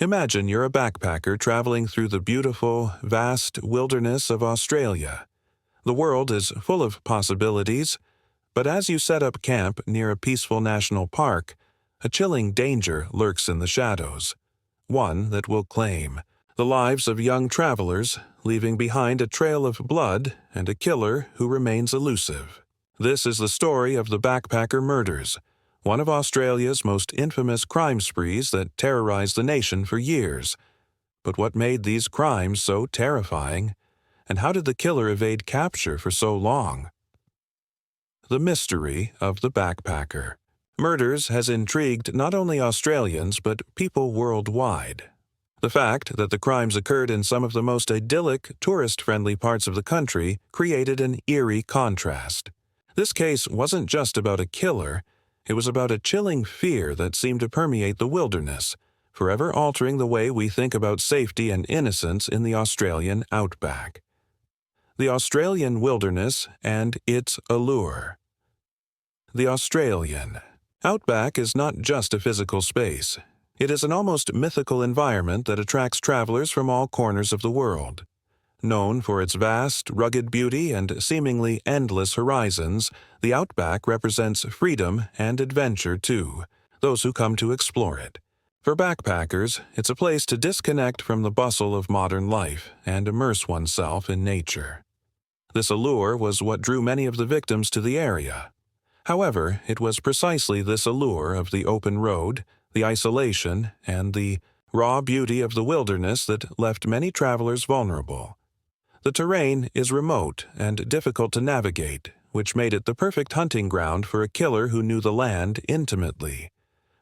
Imagine you're a backpacker traveling through the beautiful, vast wilderness of Australia. The world is full of possibilities, but as you set up camp near a peaceful national park, a chilling danger lurks in the shadows, one that will claim the lives of young travelers, leaving behind a trail of blood and a killer who remains elusive. This is the story of the Backpacker Murders, one of Australia's most infamous crime sprees that terrorized the nation for years. But what made these crimes so terrifying, and how did the killer evade capture for so long? The mystery of the backpacker. Murders has intrigued not only Australians but people worldwide. The fact that the crimes occurred in some of the most idyllic, tourist-friendly parts of the country created an eerie contrast. This case wasn't just about a killer, it was about a chilling fear that seemed to permeate the wilderness, forever altering the way we think about safety and innocence in the Australian outback. The Australian wilderness and its allure. The Australian outback is not just a physical space. It is an almost mythical environment that attracts travelers from all corners of the world. Known for its vast, rugged beauty and seemingly endless horizons, the outback represents freedom and adventure to those who come to explore it. For backpackers, it's a place to disconnect from the bustle of modern life and immerse oneself in nature. This allure was what drew many of the victims to the area. However, it was precisely this allure of the open road, the isolation, and the raw beauty of the wilderness that left many travelers vulnerable. The terrain is remote and difficult to navigate, which made it the perfect hunting ground for a killer who knew the land intimately.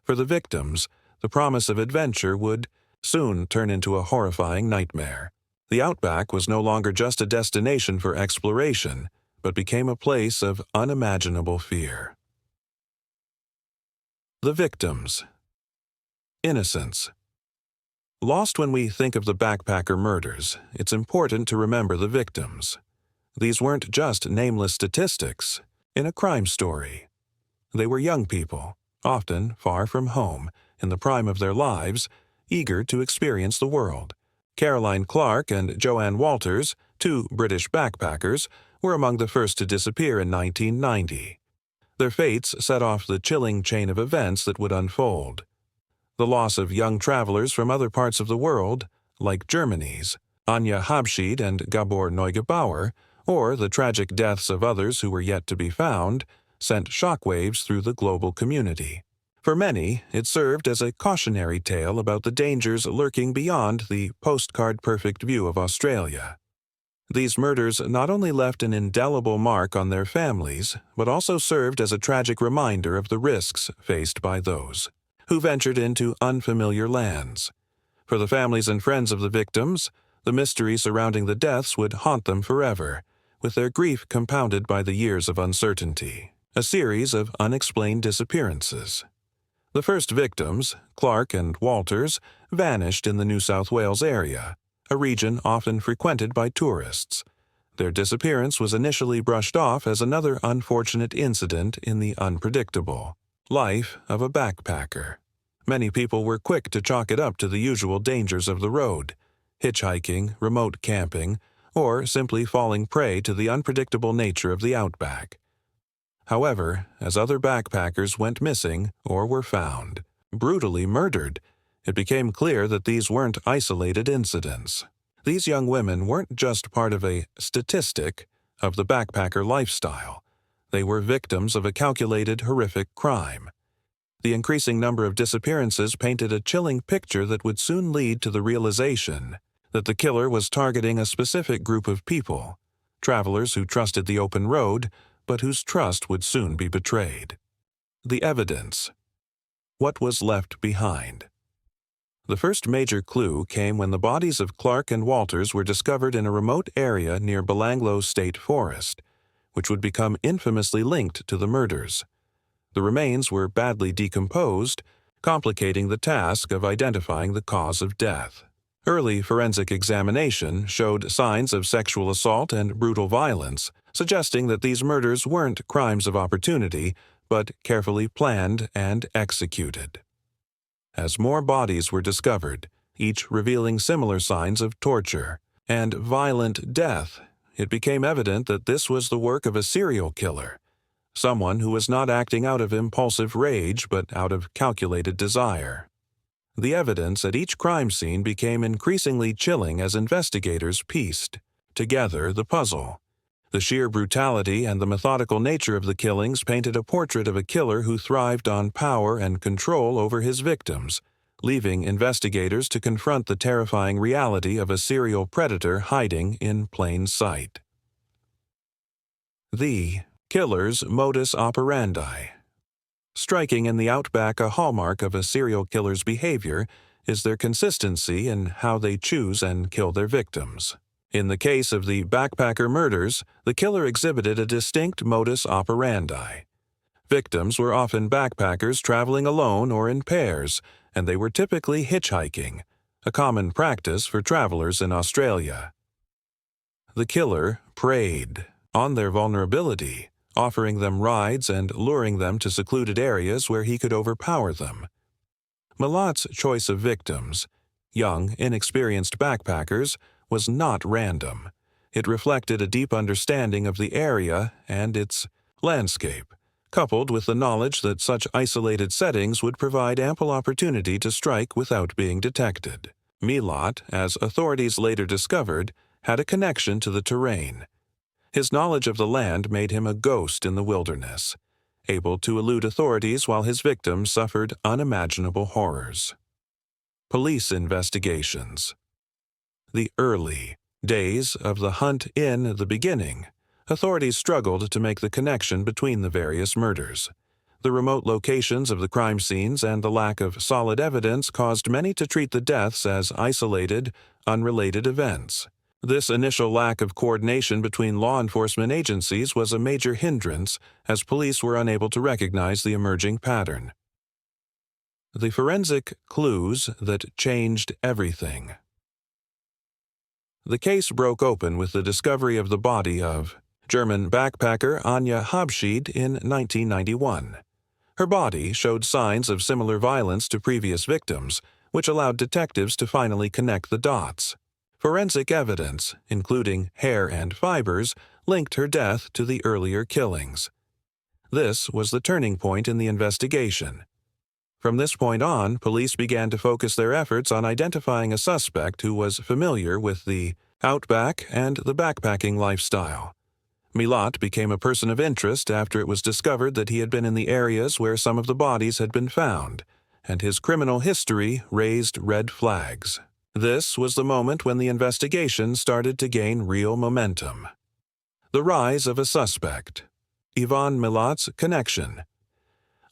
For the victims, the promise of adventure would soon turn into a horrifying nightmare. The outback was no longer just a destination for exploration, but became a place of unimaginable fear. The victims. Innocence. Lost when we think of the backpacker murders, it's important to remember the victims. These weren't just nameless statistics in a crime story. They were young people, often far from home, in the prime of their lives, eager to experience the world. Caroline Clark and Joanne Walters, two British backpackers, were among the first to disappear in 1990. Their fates set off the chilling chain of events that would unfold. The loss of young travelers from other parts of the world, like Germany's Anja Habschied and Gabor Neugebauer, or the tragic deaths of others who were yet to be found, sent shockwaves through the global community. For many, it served as a cautionary tale about the dangers lurking beyond the postcard-perfect view of Australia. These murders not only left an indelible mark on their families, but also served as a tragic reminder of the risks faced by those who ventured into unfamiliar lands. For the families and friends of the victims, the mystery surrounding the deaths would haunt them forever, with their grief compounded by the years of uncertainty. A series of unexplained disappearances. The first victims, Clark and Walters, vanished in the New South Wales area, a region often frequented by tourists. Their disappearance was initially brushed off as another unfortunate incident in the unpredictable life of a backpacker. Many people were quick to chalk it up to the usual dangers of the road, hitchhiking, remote camping, or simply falling prey to the unpredictable nature of the outback. However, as other backpackers went missing or were found, brutally murdered, it became clear that these weren't isolated incidents. These young women weren't just part of a statistic of the backpacker lifestyle. They were victims of a calculated, horrific crime. The increasing number of disappearances painted a chilling picture that would soon lead to the realization that the killer was targeting a specific group of people, travelers who trusted the open road, but whose trust would soon be betrayed. The evidence. What was left behind? The first major clue came when the bodies of Clark and Walters were discovered in a remote area near Belanglo State Forest, which would become infamously linked to the murders. The remains were badly decomposed, complicating the task of identifying the cause of death. Early forensic examination showed signs of sexual assault and brutal violence, suggesting that these murders weren't crimes of opportunity, but carefully planned and executed. As more bodies were discovered, each revealing similar signs of torture and violent death. It became evident that this was the work of a serial killer, someone who was not acting out of impulsive rage but out of calculated desire. The evidence at each crime scene became increasingly chilling as investigators pieced together the puzzle. The sheer brutality and the methodical nature of the killings painted a portrait of a killer who thrived on power and control over his victims, leaving investigators to confront the terrifying reality of a serial predator hiding in plain sight. The killer's modus operandi. Striking in the Outback, a hallmark of a serial killer's behavior is their consistency in how they choose and kill their victims. In the case of the backpacker murders, the killer exhibited a distinct modus operandi. Victims were often backpackers traveling alone or in pairs, and they were typically hitchhiking, a common practice for travelers in Australia. The killer preyed on their vulnerability, offering them rides and luring them to secluded areas where he could overpower them. Milat's choice of victims, young, inexperienced backpackers, was not random. It reflected a deep understanding of the area and its landscape, coupled with the knowledge that such isolated settings would provide ample opportunity to strike without being detected. Milat, as authorities later discovered, had a connection to the terrain. His knowledge of the land made him a ghost in the wilderness, able to elude authorities while his victims suffered unimaginable horrors. Police investigations. The early days of the hunt in the beginning, authorities struggled to make the connection between the various murders. The remote locations of the crime scenes and the lack of solid evidence caused many to treat the deaths as isolated, unrelated events. This initial lack of coordination between law enforcement agencies was a major hindrance, as police were unable to recognize the emerging pattern. The forensic clues that changed everything. The case broke open with the discovery of the body of German backpacker Anja Habschied in 1991. Her body showed signs of similar violence to previous victims, which allowed detectives to finally connect the dots. Forensic evidence, including hair and fibers, linked her death to the earlier killings. This was the turning point in the investigation. From this point on, police began to focus their efforts on identifying a suspect who was familiar with the outback and the backpacking lifestyle. Milat became a person of interest after it was discovered that he had been in the areas where some of the bodies had been found, and his criminal history raised red flags. This was the moment when the investigation started to gain real momentum. The rise of a suspect. Ivan Milat's connection.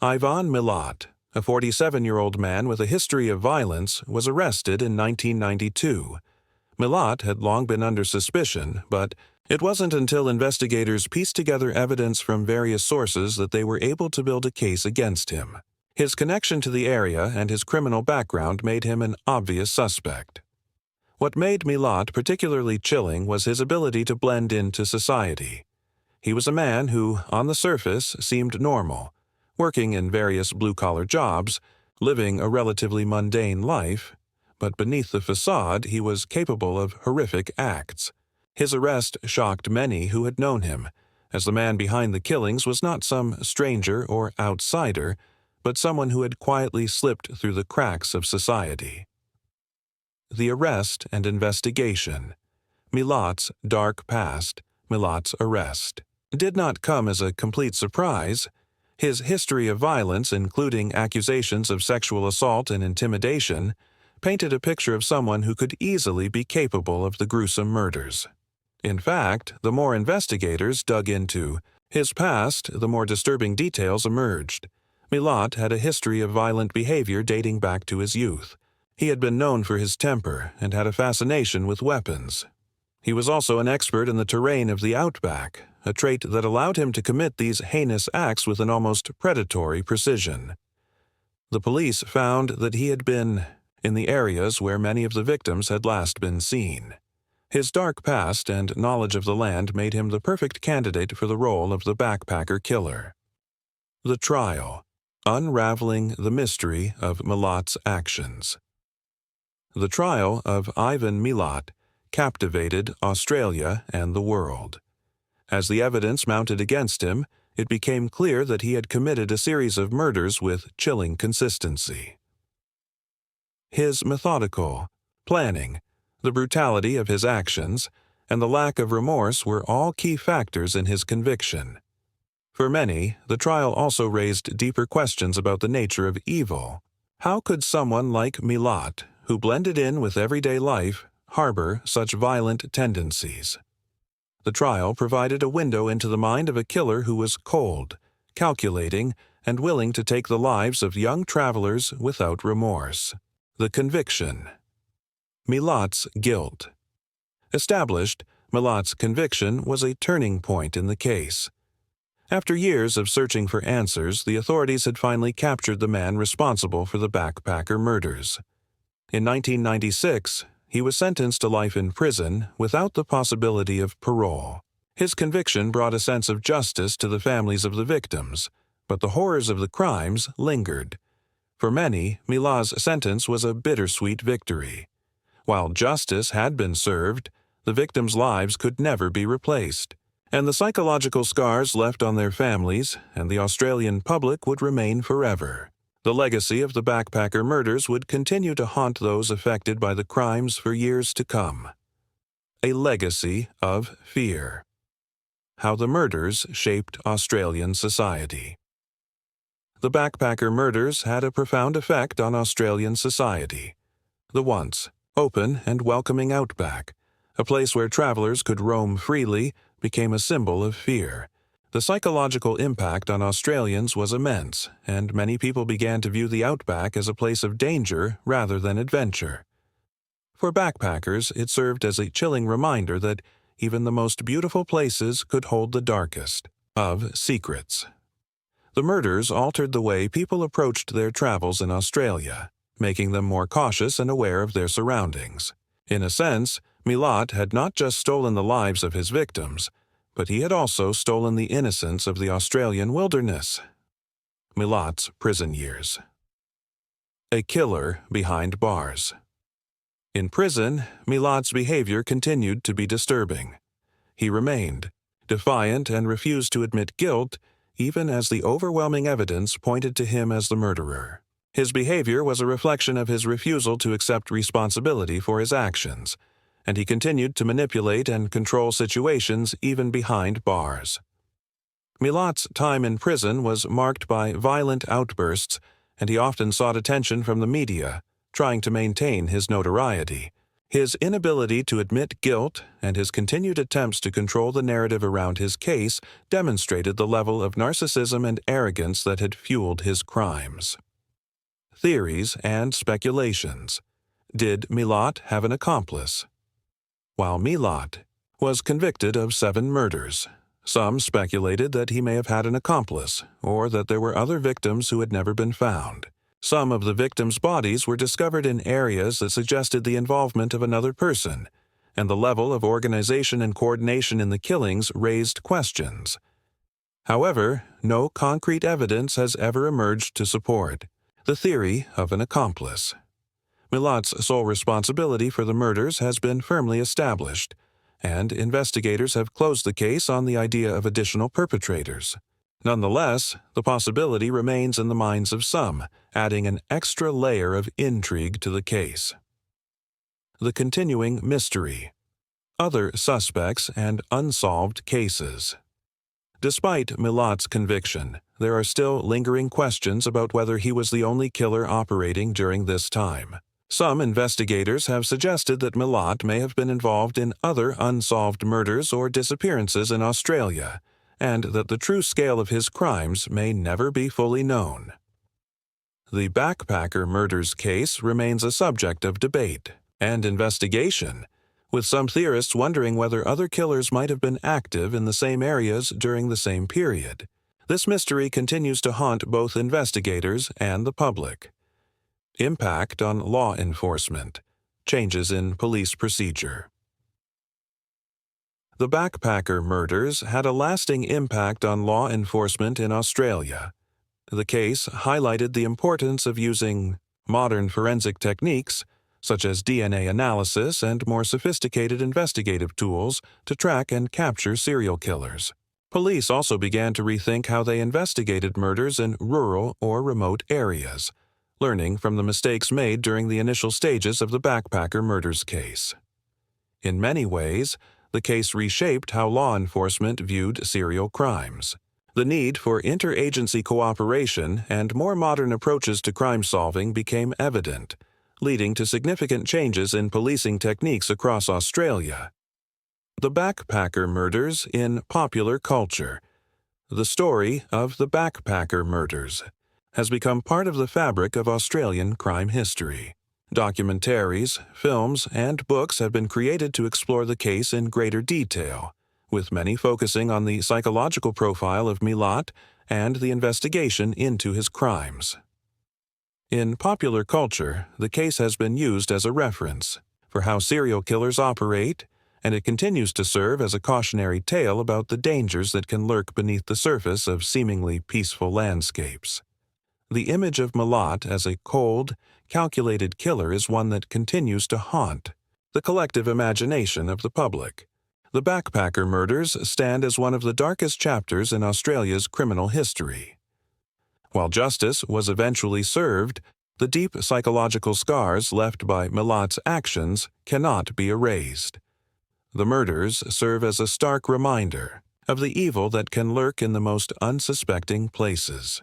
Ivan Milat, a 47-year-old man with a history of violence, was arrested in 1992. Milat had long been under suspicion, but it wasn't until investigators pieced together evidence from various sources that they were able to build a case against him. His connection to the area and his criminal background made him an obvious suspect. What made Milat particularly chilling was his ability to blend into society. He was a man who, on the surface, seemed normal, working in various blue-collar jobs, living a relatively mundane life, but beneath the facade he was capable of horrific acts. His arrest shocked many who had known him, as the man behind the killings was not some stranger or outsider, but someone who had quietly slipped through the cracks of society. The arrest and investigation. Milat's dark past, Milat's arrest, did not come as a complete surprise. His history of violence, including accusations of sexual assault and intimidation, painted a picture of someone who could easily be capable of the gruesome murders. In fact, the more investigators dug into his past, the more disturbing details emerged. Milat had a history of violent behavior dating back to his youth. He had been known for his temper and had a fascination with weapons. He was also an expert in the terrain of the outback, a trait that allowed him to commit these heinous acts with an almost predatory precision. The police found that he had been in the areas where many of the victims had last been seen. His dark past and knowledge of the land made him the perfect candidate for the role of the backpacker killer. The trial. Unraveling the mystery of Milat's actions. The trial of Ivan Milat captivated Australia and the world. As the evidence mounted against him, it became clear that he had committed a series of murders with chilling consistency. His methodical planning, the brutality of his actions, and the lack of remorse were all key factors in his conviction. For many, the trial also raised deeper questions about the nature of evil. How could someone like Milat, who blended in with everyday life, harbor such violent tendencies? The trial provided a window into the mind of a killer who was cold, calculating, and willing to take the lives of young travelers without remorse. The conviction. Milat's guilt. Established, Milat's conviction was a turning point in the case. After years of searching for answers, the authorities had finally captured the man responsible for the backpacker murders. In 1996, he was sentenced to life in prison without the possibility of parole. His conviction brought a sense of justice to the families of the victims, but the horrors of the crimes lingered. For many, Milat's sentence was a bittersweet victory. While justice had been served, the victims' lives could never be replaced, and the psychological scars left on their families and the Australian public would remain forever. The legacy of the backpacker murders would continue to haunt those affected by the crimes for years to come. A legacy of fear. How the murders shaped Australian society. The backpacker murders had a profound effect on Australian society. The once open and welcoming outback, a place where travelers could roam freely, became a symbol of fear. The psychological impact on Australians was immense, and many people began to view the outback as a place of danger rather than adventure. For backpackers, it served as a chilling reminder that even the most beautiful places could hold the darkest of secrets. The murders altered the way people approached their travels in Australia, making them more cautious and aware of their surroundings. In a sense, Milat had not just stolen the lives of his victims, but he had also stolen the innocence of the Australian wilderness. Milat's prison years. A killer behind bars. In prison, Milat's behavior continued to be disturbing. He remained defiant and refused to admit guilt, even as the overwhelming evidence pointed to him as the murderer. His behavior was a reflection of his refusal to accept responsibility for his actions, and he continued to manipulate and control situations even behind bars. Milat's time in prison was marked by violent outbursts, and he often sought attention from the media, trying to maintain his notoriety. His inability to admit guilt and his continued attempts to control the narrative around his case demonstrated the level of narcissism and arrogance that had fueled his crimes. Theories and speculations. Did Milat have an accomplice? While Milat was convicted of 7 murders, some speculated that he may have had an accomplice, or that there were other victims who had never been found. Some of the victims' bodies were discovered in areas that suggested the involvement of another person, and the level of organization and coordination in the killings raised questions. However, no concrete evidence has ever emerged to support the theory of an accomplice. Milat's sole responsibility for the murders has been firmly established, and investigators have closed the case on the idea of additional perpetrators. Nonetheless, the possibility remains in the minds of some, adding an extra layer of intrigue to the case. The continuing mystery. Other suspects and unsolved cases. Despite Milat's conviction, there are still lingering questions about whether he was the only killer operating during this time. Some investigators have suggested that Milat may have been involved in other unsolved murders or disappearances in Australia, and that the true scale of his crimes may never be fully known. The backpacker murders case remains a subject of debate and investigation, with some theorists wondering whether other killers might have been active in the same areas during the same period. This mystery continues to haunt both investigators and the public. Impact on law enforcement. Changes in police procedure. The backpacker murders had a lasting impact on law enforcement in Australia. The case highlighted the importance of using modern forensic techniques such as DNA analysis and more sophisticated investigative tools to track and capture serial killers. Police also began to rethink how they investigated murders in rural or remote areas, learning from the mistakes made during the initial stages of the backpacker murders case. In many ways, the case reshaped how law enforcement viewed serial crimes. The need for interagency cooperation and more modern approaches to crime solving became evident, leading to significant changes in policing techniques across Australia. The backpacker murders in popular culture. The story of the backpacker murders has become part of the fabric of Australian crime history. Documentaries, films, and books have been created to explore the case in greater detail, with many focusing on the psychological profile of Milat and the investigation into his crimes. In popular culture, the case has been used as a reference for how serial killers operate, and it continues to serve as a cautionary tale about the dangers that can lurk beneath the surface of seemingly peaceful landscapes. The image of Milat as a cold, calculated killer is one that continues to haunt the collective imagination of the public. The backpacker murders stand as one of the darkest chapters in Australia's criminal history. While justice was eventually served, the deep psychological scars left by Milat's actions cannot be erased. The murders serve as a stark reminder of the evil that can lurk in the most unsuspecting places.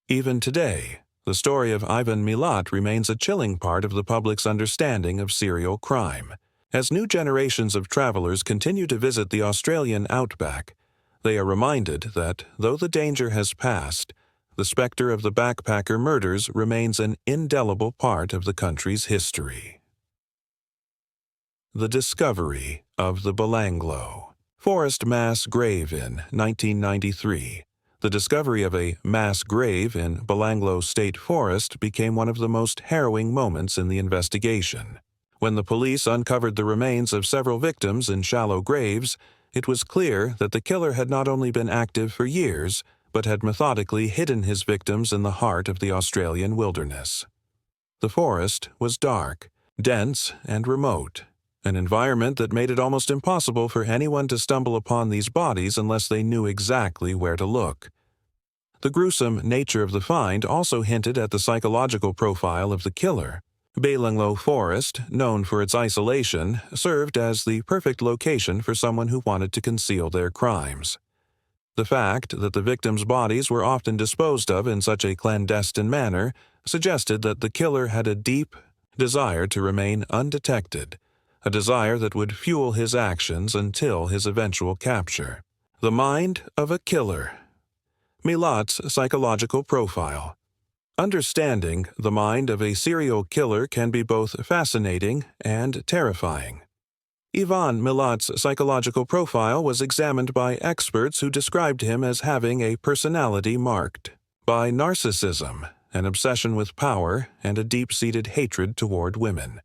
Even today, the story of Ivan Milat remains a chilling part of the public's understanding of serial crime. As new generations of travelers continue to visit the Australian outback, they are reminded that, though the danger has passed, the specter of the backpacker murders remains an indelible part of the country's history. The discovery of the Belanglo. Forest mass grave in 1993. The discovery of a mass grave in Belanglo State Forest became one of the most harrowing moments in the investigation. When the police uncovered the remains of several victims in shallow graves, it was clear that the killer had not only been active for years, but had methodically hidden his victims in the heart of the Australian wilderness. The forest was dark, dense, and remote, an environment that made it almost impossible for anyone to stumble upon these bodies unless they knew exactly where to look. The gruesome nature of the find also hinted at the psychological profile of the killer. Belanglo Forest, known for its isolation, served as the perfect location for someone who wanted to conceal their crimes. The fact that the victims' bodies were often disposed of in such a clandestine manner suggested that the killer had a deep desire to remain undetected, a desire that would fuel his actions until his eventual capture. The mind of a killer. Milat's psychological profile. Understanding the mind of a serial killer can be both fascinating and terrifying. Ivan Milat's psychological profile was examined by experts who described him as having a personality marked by narcissism, an obsession with power, and a deep-seated hatred toward women.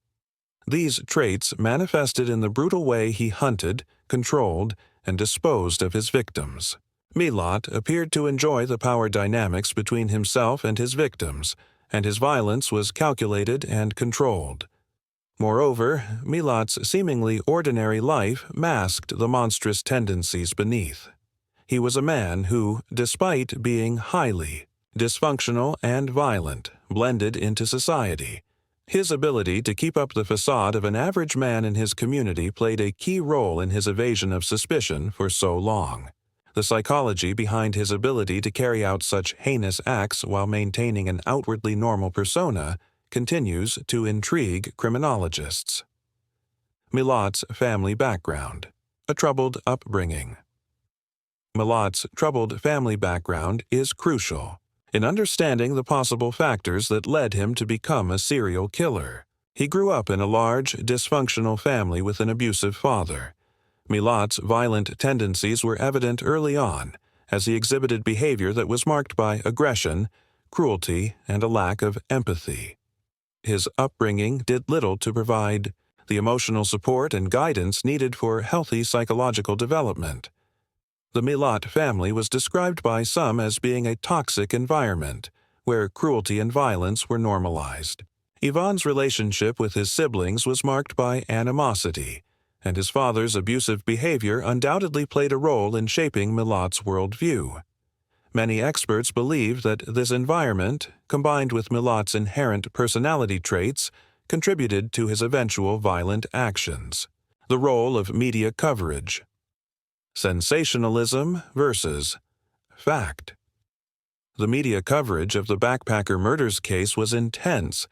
These traits manifested in the brutal way he hunted, controlled, and disposed of his victims. Milat appeared to enjoy the power dynamics between himself and his victims, and his violence was calculated and controlled. Moreover, Milat's seemingly ordinary life masked the monstrous tendencies beneath. He was a man who, despite being highly dysfunctional and violent, blended into society. His ability to keep up the facade of an average man in his community played a key role in his evasion of suspicion for so long. The psychology behind his ability to carry out such heinous acts while maintaining an outwardly normal persona continues to intrigue criminologists. Milat's family background. A troubled upbringing. Milat's troubled family background is crucial in understanding the possible factors that led him to become a serial killer. He grew up in a large, dysfunctional family with an abusive father. Milat's violent tendencies were evident early on, as he exhibited behavior that was marked by aggression, cruelty, and a lack of empathy. His upbringing did little to provide the emotional support and guidance needed for healthy psychological development. The Milat family was described by some as being a toxic environment, where cruelty and violence were normalized. Ivan's relationship with his siblings was marked by animosity, and his father's abusive behavior undoubtedly played a role in shaping Milat's worldview. Many experts believe that this environment, combined with Milat's inherent personality traits, contributed to his eventual violent actions. The role of media coverage. Sensationalism versus fact. The media coverage of the backpacker murders case was intense,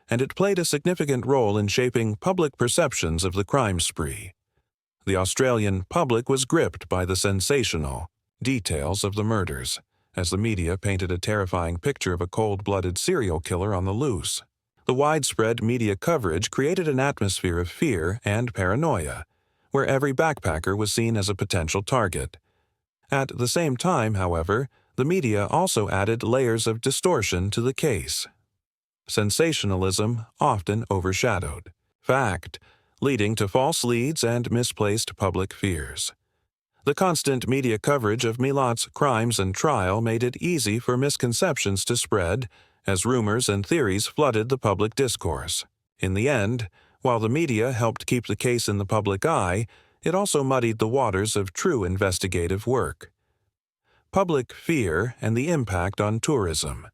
and it played a significant role in shaping public perceptions of the crime spree. The Australian public was gripped by the sensational details of the murders, as the media painted a terrifying picture of a cold-blooded serial killer on the loose. The widespread media coverage created an atmosphere of fear and paranoia, where every backpacker was seen as a potential target. At the same time, however, the media also added layers of distortion to the case. Sensationalism often overshadowed fact, leading to false leads and misplaced public fears. The constant media coverage of Milat's crimes and trial made it easy for misconceptions to spread, as rumors and theories flooded the public discourse. In the end, while the media helped keep the case in the public eye, it also muddied the waters of true investigative work. Public fear and the impact on tourism.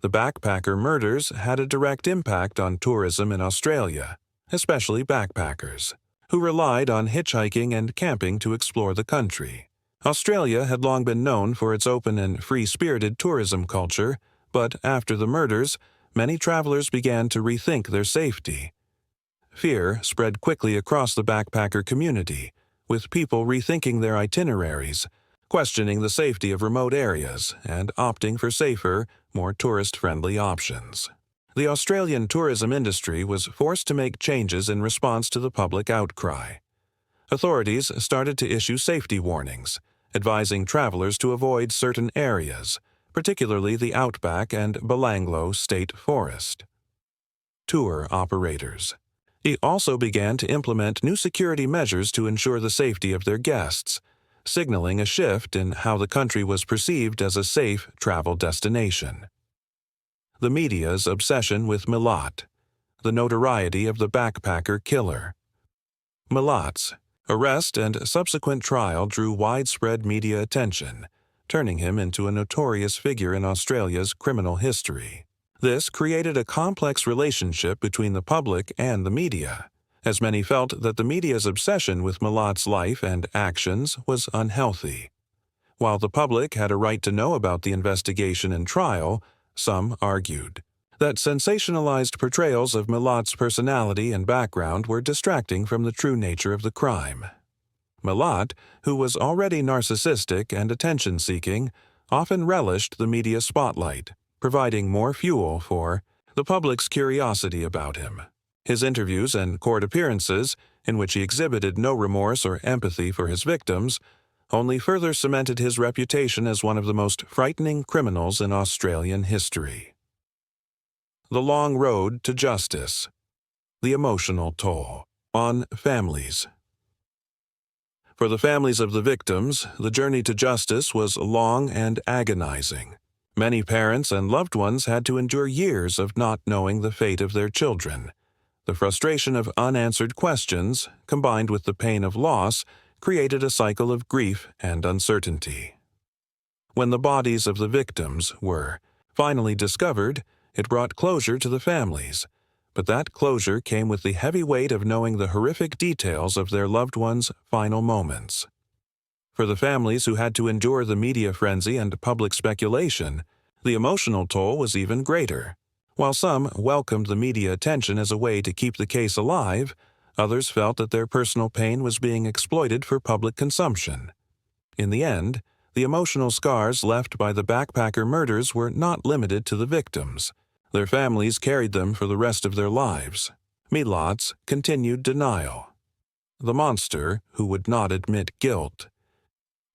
The backpacker murders had a direct impact on tourism in Australia, especially backpackers, who relied on hitchhiking and camping to explore the country. Australia had long been known for its open and free-spirited tourism culture, but after the murders, many travelers began to rethink their safety. Fear spread quickly across the backpacker community, with people rethinking their itineraries, questioning the safety of remote areas, and opting for safer, more tourist-friendly options. The Australian tourism industry was forced to make changes in response to the public outcry. Authorities started to issue safety warnings, advising travelers to avoid certain areas, particularly the outback and Belanglo State Forest. Tour operators. They also began to implement new security measures to ensure the safety of their guests, signaling a shift in how the country was perceived as a safe travel destination. The media's obsession with Milat. The notoriety of the backpacker killer. Milat's arrest and subsequent trial drew widespread media attention, turning him into a notorious figure in Australia's criminal history. This created a complex relationship between the public and the media, as many felt that the media's obsession with Milat's life and actions was unhealthy. While the public had a right to know about the investigation and trial, some argued that sensationalized portrayals of Milat's personality and background were distracting from the true nature of the crime. Milat, who was already narcissistic and attention-seeking, often relished the media spotlight, providing more fuel for the public's curiosity about him. His interviews and court appearances, in which he exhibited no remorse or empathy for his victims, only further cemented his reputation as one of the most frightening criminals in Australian history. The long road to justice. The emotional toll on families. For the families of the victims, the journey to justice was long and agonizing. Many parents and loved ones had to endure years of not knowing the fate of their children. The frustration of unanswered questions, combined with the pain of loss, created a cycle of grief and uncertainty. When the bodies of the victims were finally discovered, it brought closure to the families, but that closure came with the heavy weight of knowing the horrific details of their loved ones' final moments. For the families who had to endure the media frenzy and public speculation, the emotional toll was even greater. While some welcomed the media attention as a way to keep the case alive, others felt that their personal pain was being exploited for public consumption. In the end, the emotional scars left by the backpacker murders were not limited to the victims. Their families carried them for the rest of their lives. Milat's continued denial. The monster who would not admit guilt.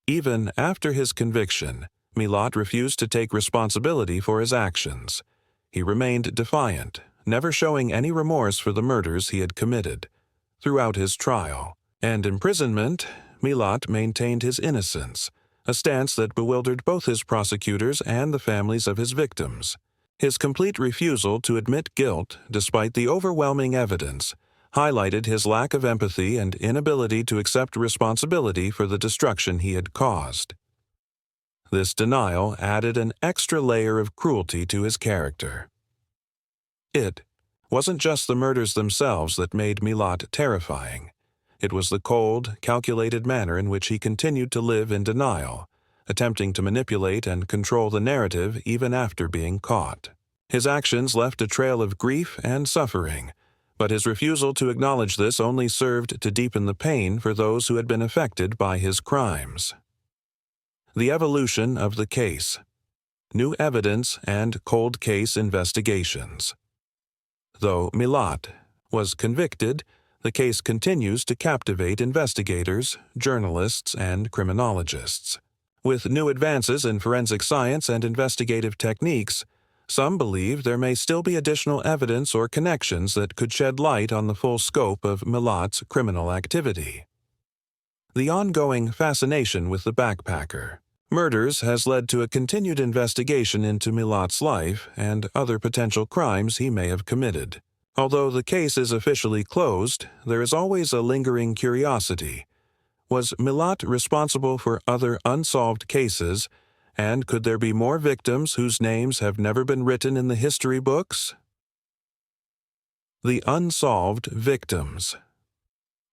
Even after his conviction, Milat refused to take responsibility for his actions. He remained defiant, never showing any remorse for the murders he had committed. Throughout his trial and imprisonment, Milat maintained his innocence, a stance that bewildered both his prosecutors and the families of his victims. His complete refusal to admit guilt, despite the overwhelming evidence, highlighted his lack of empathy and inability to accept responsibility for the destruction he had caused. This denial added an extra layer of cruelty to his character. It wasn't just the murders themselves that made Milat terrifying. It was the cold, calculated manner in which he continued to live in denial, attempting to manipulate and control the narrative even after being caught. His actions left a trail of grief and suffering, but his refusal to acknowledge this only served to deepen the pain for those who had been affected by his crimes. The evolution of the case. New evidence and cold case investigations. Though Milat was convicted, the case continues to captivate investigators, journalists, and criminologists. With new advances in forensic science and investigative techniques, some believe there may still be additional evidence or connections that could shed light on the full scope of Milat's criminal activity. The ongoing fascination with the backpacker murders has led to a continued investigation into Milat's life and other potential crimes he may have committed. Although the case is officially closed, there is always a lingering curiosity. Was Milat responsible for other unsolved cases, and could there be more victims whose names have never been written in the history books? The unsolved victims.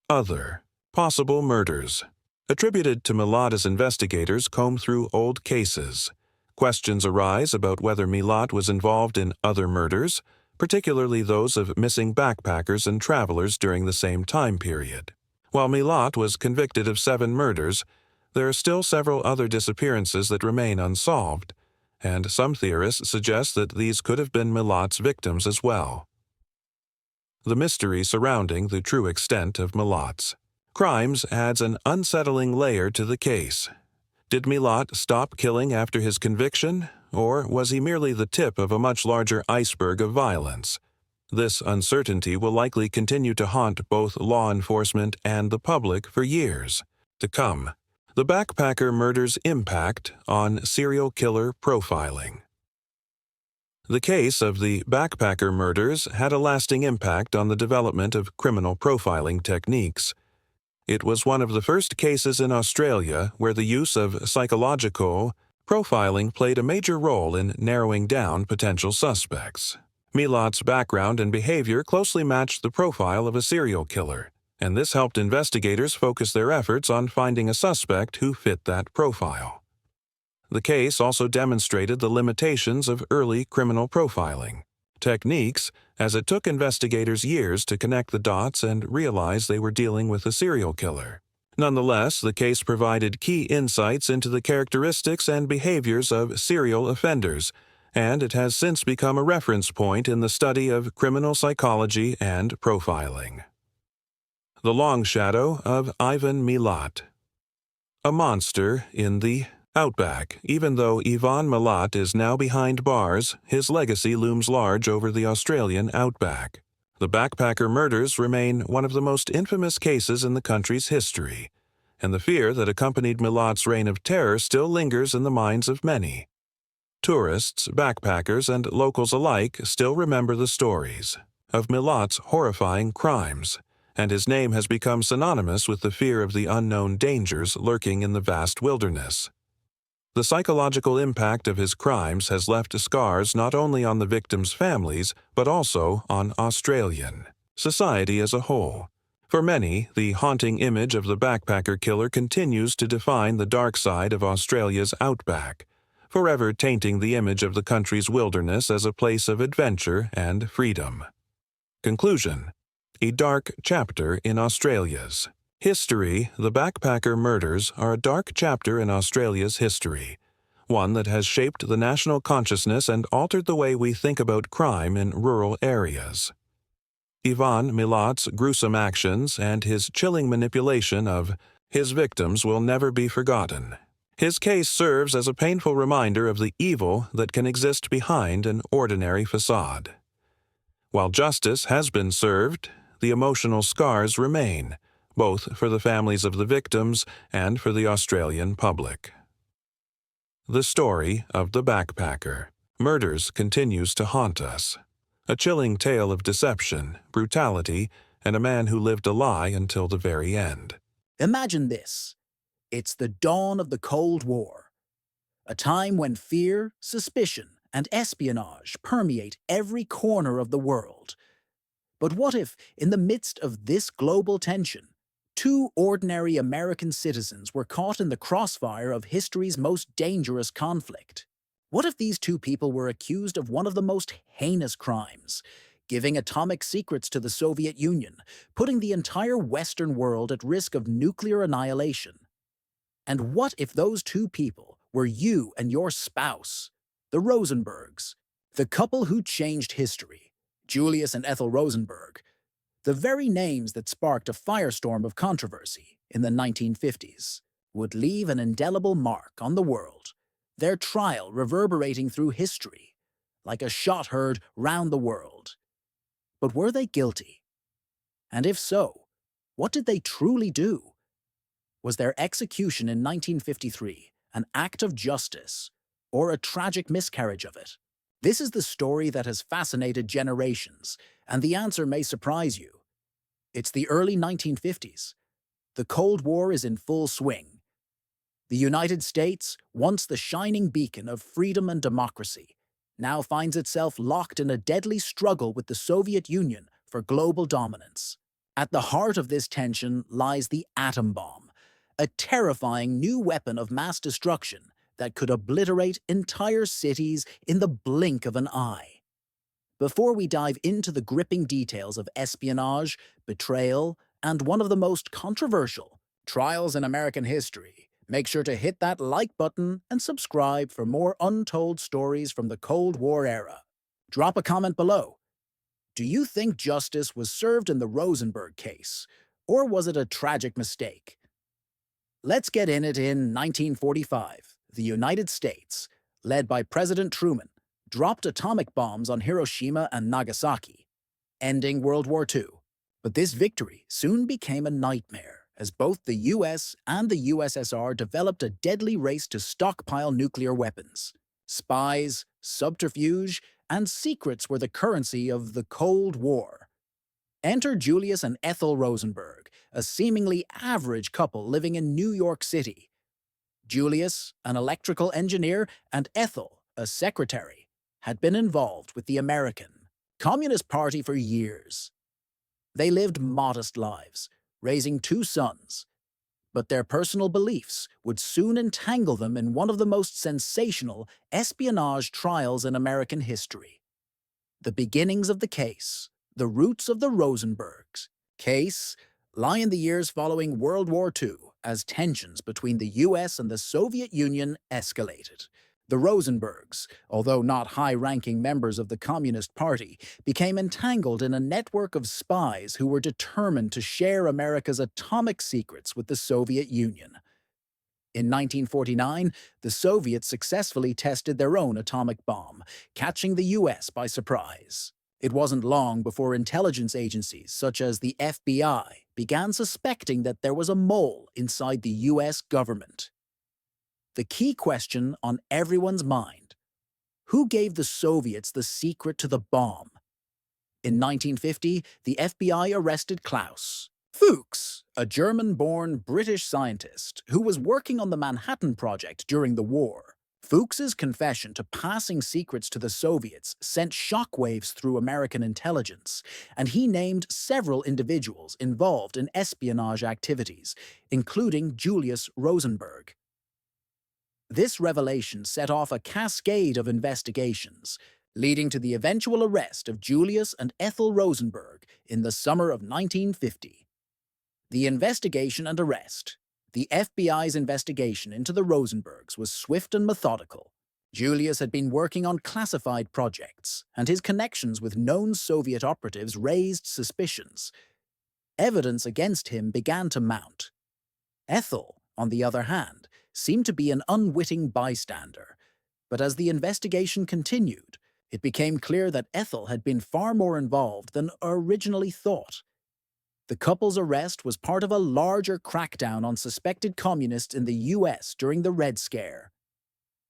Other possible murders. Attributed to Milat as investigators comb through old cases. Questions arise about whether Milat was involved in other murders, particularly those of missing backpackers and travelers during the same time period. While Milat was convicted of 7 murders, there are still several other disappearances that remain unsolved, and some theorists suggest that these could have been Milat's victims as well. The mystery surrounding the true extent of Milat's crimes adds an unsettling layer to the case. Did Milat stop killing after his conviction, or was he merely the tip of a much larger iceberg of violence? This uncertainty will likely continue to haunt both law enforcement and the public for years to come. The backpacker murder's impact on serial killer profiling. The case of the backpacker murders had a lasting impact on the development of criminal profiling techniques. It was one of the first cases in Australia where the use of psychological profiling played a major role in narrowing down potential suspects. Milat's background and behavior closely matched the profile of a serial killer, and this helped investigators focus their efforts on finding a suspect who fit that profile. The case also demonstrated the limitations of early criminal profiling techniques, as it took investigators years to connect the dots and realize they were dealing with a serial killer. Nonetheless, the case provided key insights into the characteristics and behaviors of serial offenders, and it has since become a reference point in the study of criminal psychology and profiling. The Long Shadow of Ivan Milat. A monster in the outback. Even though Ivan Milat is now behind bars, his legacy looms large over the Australian outback. The backpacker murders remain one of the most infamous cases in the country's history, and the fear that accompanied Milat's reign of terror still lingers in the minds of many. Tourists, backpackers, and locals alike still remember the stories of Milat's horrifying crimes, and his name has become synonymous with the fear of the unknown dangers lurking in the vast wilderness. The psychological impact of his crimes has left scars not only on the victims' families, but also on Australian society as a whole. For many, the haunting image of the backpacker killer continues to define the dark side of Australia's outback, forever tainting the image of the country's wilderness as a place of adventure and freedom. Conclusion: a dark chapter in Australia's history. The backpacker murders are a dark chapter in Australia's history, one that has shaped the national consciousness and altered the way we think about crime in rural areas. Ivan Milat's gruesome actions and his chilling manipulation of his victims will never be forgotten. His case serves as a painful reminder of the evil that can exist behind an ordinary facade. While justice has been served, the emotional scars remain, both for the families of the victims and for the Australian public. The story of the backpacker. Murders continues to haunt us. A chilling tale of deception, brutality, and a man who lived a lie until the very end. Imagine this. It's the dawn of the Cold War, a time when fear, suspicion, and espionage permeate every corner of the world. But what if, in the midst of this global tension, two ordinary American citizens were caught in the crossfire of history's most dangerous conflict? What if these two people were accused of one of the most heinous crimes, giving atomic secrets to the Soviet Union, putting the entire Western world at risk of nuclear annihilation? And what if those two people were you and your spouse, the Rosenbergs, the couple who changed history, Julius and Ethel Rosenberg, the very names that sparked a firestorm of controversy in the 1950s, would leave an indelible mark on the world, their trial reverberating through history, like a shot heard round the world. But were they guilty? And if so, what did they truly do? Was their execution in 1953 an act of justice or a tragic miscarriage of it? This is the story that has fascinated generations, and the answer may surprise you. It's the early 1950s. The Cold War is in full swing. The United States, once the shining beacon of freedom and democracy, now finds itself locked in a deadly struggle with the Soviet Union for global dominance. At the heart of this tension lies the atom bomb, a terrifying new weapon of mass destruction that could obliterate entire cities in the blink of an eye. Before we dive into the gripping details of espionage, betrayal, and one of the most controversial trials in American history, make sure to hit that like button and subscribe for more untold stories from the Cold War era. Drop a comment below. Do you think justice was served in the Rosenberg case, or was it a tragic mistake? Let's get in it. In 1945, the United States, led by President Truman, dropped atomic bombs on Hiroshima and Nagasaki, ending World War II. But this victory soon became a nightmare as both the US and the USSR developed a deadly race to stockpile nuclear weapons. Spies, subterfuge, and secrets were the currency of the Cold War. Enter Julius and Ethel Rosenberg, a seemingly average couple living in New York City. Julius, an electrical engineer, and Ethel, a secretary, had been involved with the American Communist Party for years. They lived modest lives, raising two sons, but their personal beliefs would soon entangle them in one of the most sensational espionage trials in American history. The beginnings of the case, the roots of the Rosenbergs case, lie in the years following World War II as tensions between the US and the Soviet Union escalated. The Rosenbergs, although not high-ranking members of the Communist Party, became entangled in a network of spies who were determined to share America's atomic secrets with the Soviet Union. In 1949, the Soviets successfully tested their own atomic bomb, catching the US by surprise. It wasn't long before intelligence agencies such as the FBI began suspecting that there was a mole inside the US government. The key question on everyone's mind: who gave the Soviets the secret to the bomb? In 1950, the FBI arrested Klaus Fuchs, a German-born British scientist who was working on the Manhattan Project during the war. Fuchs's confession to passing secrets to the Soviets sent shockwaves through American intelligence, and he named several individuals involved in espionage activities, including Julius Rosenberg. This revelation set off a cascade of investigations, leading to the eventual arrest of Julius and Ethel Rosenberg in the summer of 1950. The investigation and arrest. The FBI's investigation into the Rosenbergs was swift and methodical. Julius had been working on classified projects, and his connections with known Soviet operatives raised suspicions. Evidence against him began to mount. Ethel, on the other hand, seemed to be an unwitting bystander. But as the investigation continued, it became clear that Ethel had been far more involved than originally thought. The couple's arrest was part of a larger crackdown on suspected communists in the US during the Red Scare.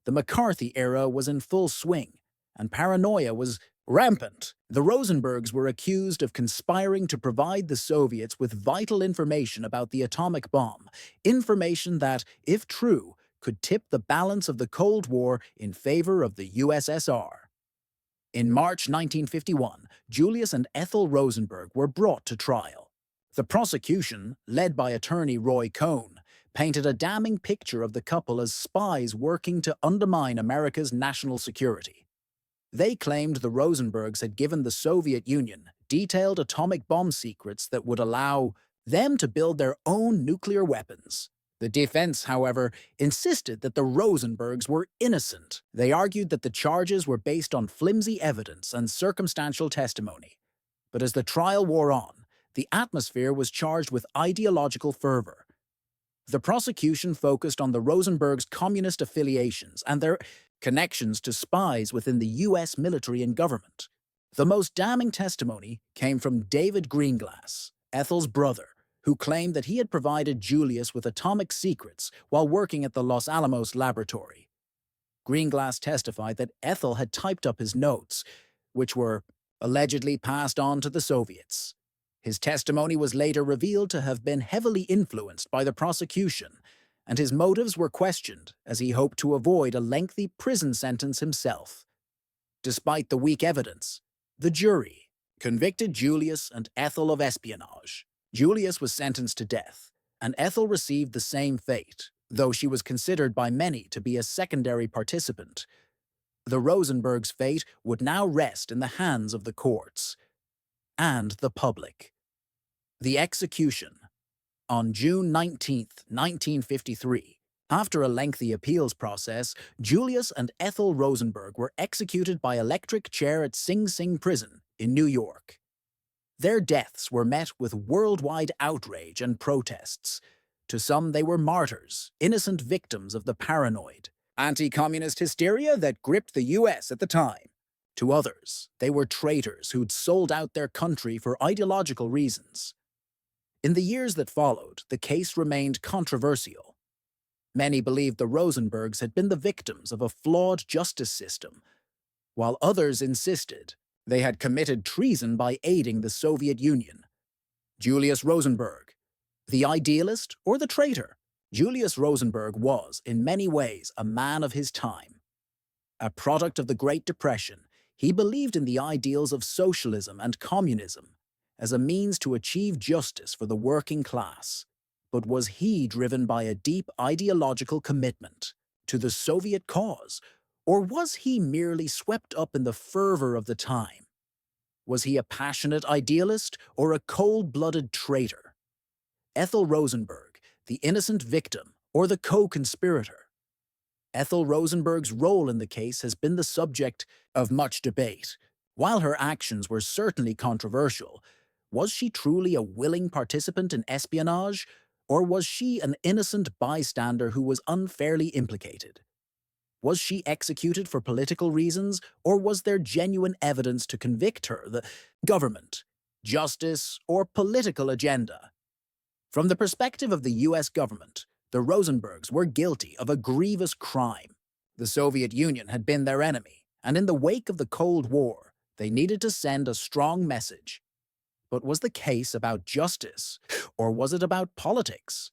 The McCarthy era was in full swing, and paranoia was rampant. The Rosenbergs were accused of conspiring to provide the Soviets with vital information about the atomic bomb, information that, if true, could tip the balance of the Cold War in favor of the USSR. In March 1951, Julius and Ethel Rosenberg were brought to trial. The prosecution, led by attorney Roy Cohn, painted a damning picture of the couple as spies working to undermine America's national security. They claimed the Rosenbergs had given the Soviet Union detailed atomic bomb secrets that would allow them to build their own nuclear weapons. The defense, however, insisted that the Rosenbergs were innocent. They argued that the charges were based on flimsy evidence and circumstantial testimony. But as the trial wore on, the atmosphere was charged with ideological fervor. The prosecution focused on the Rosenbergs' communist affiliations and their connections to spies within the U.S. military and government. The most damning testimony came from David Greenglass, Ethel's brother, who claimed that he had provided Julius with atomic secrets while working at the Los Alamos laboratory. Greenglass testified that Ethel had typed up his notes, which were allegedly passed on to the Soviets. His testimony was later revealed to have been heavily influenced by the prosecution, and his motives were questioned as he hoped to avoid a lengthy prison sentence himself. Despite the weak evidence, the jury convicted Julius and Ethel of espionage. Julius was sentenced to death, and Ethel received the same fate, though she was considered by many to be a secondary participant. The Rosenbergs' fate would now rest in the hands of the courts and the public. The execution. On June 19, 1953, after a lengthy appeals process, Julius and Ethel Rosenberg were executed by electric chair at Sing Sing Prison in New York. Their deaths were met with worldwide outrage and protests. To some, they were martyrs, innocent victims of the paranoid, anti-communist hysteria that gripped the U.S. at the time. To others, they were traitors who'd sold out their country for ideological reasons. In the years that followed, the case remained controversial. Many believed the Rosenbergs had been the victims of a flawed justice system, while others insisted they had committed treason by aiding the Soviet Union. Julius Rosenberg, the idealist or the traitor? Julius Rosenberg was, in many ways, a man of his time. A product of the Great Depression, he believed in the ideals of socialism and communism as a means to achieve justice for the working class. But was he driven by a deep ideological commitment to the Soviet cause, or was he merely swept up in the fervor of the time? Was he a passionate idealist or a cold-blooded traitor? Ethel Rosenberg, the innocent victim or the co-conspirator? Ethel Rosenberg's role in the case has been the subject of much debate. While her actions were certainly controversial, was she truly a willing participant in espionage, or was she an innocent bystander who was unfairly implicated? Was she executed for political reasons, or was there genuine evidence to convict her, the government, justice, or political agenda? From the perspective of the U.S. government, the Rosenbergs were guilty of a grievous crime. The Soviet Union had been their enemy, and in the wake of the Cold War, they needed to send a strong message. But was the case about justice, or was it about politics?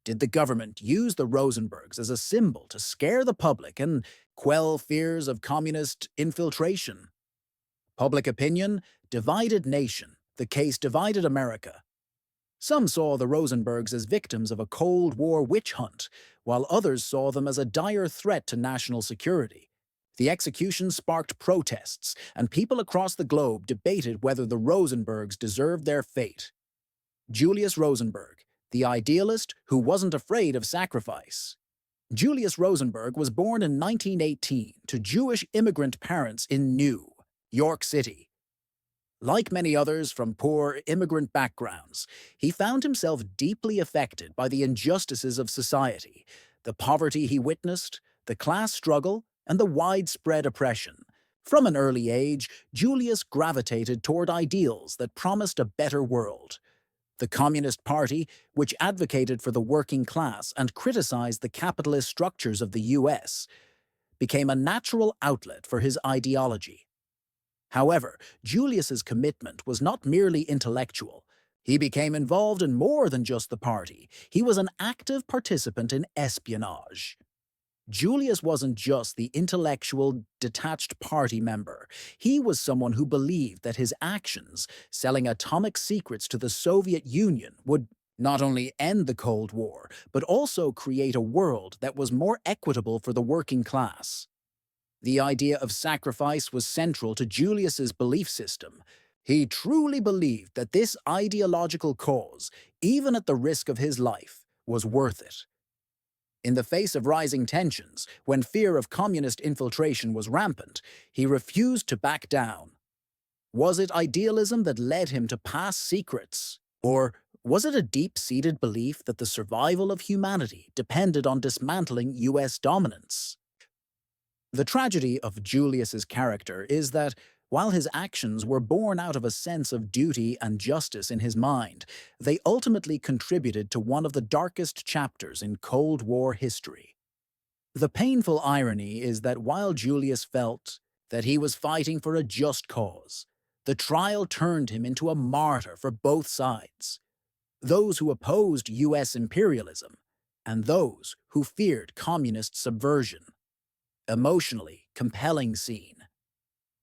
Did the government use the Rosenbergs as a symbol to scare the public and quell fears of communist infiltration? Public opinion, divided nation. The case divided America. Some saw the Rosenbergs as victims of a Cold War witch hunt, while others saw them as a dire threat to national security. The execution sparked protests, and people across the globe debated whether the Rosenbergs deserved their fate. Julius Rosenberg, the idealist who wasn't afraid of sacrifice. Julius Rosenberg was born in 1918 to Jewish immigrant parents in New York City. Like many others from poor immigrant backgrounds, he found himself deeply affected by the injustices of society, the poverty he witnessed, the class struggle, and the widespread oppression. From an early age, Julius gravitated toward ideals that promised a better world. The Communist Party, which advocated for the working class and criticized the capitalist structures of the U.S., became a natural outlet for his ideology. However, Julius's commitment was not merely intellectual. He became involved in more than just the party. He was an active participant in espionage. Julius wasn't just the intellectual, detached party member. He was someone who believed that his actions, selling atomic secrets to the Soviet Union, would not only end the Cold War, but also create a world that was more equitable for the working class. The idea of sacrifice was central to Julius's belief system. He truly believed that this ideological cause, even at the risk of his life, was worth it. In the face of rising tensions, when fear of communist infiltration was rampant, he refused to back down. Was it idealism that led him to pass secrets? Or was it a deep-seated belief that the survival of humanity depended on dismantling US dominance? The tragedy of Julius's character is that, while his actions were born out of a sense of duty and justice in his mind, they ultimately contributed to one of the darkest chapters in Cold War history. The painful irony is that while Julius felt that he was fighting for a just cause, the trial turned him into a martyr for both sides, those who opposed US imperialism and those who feared communist subversion. Emotionally compelling scene.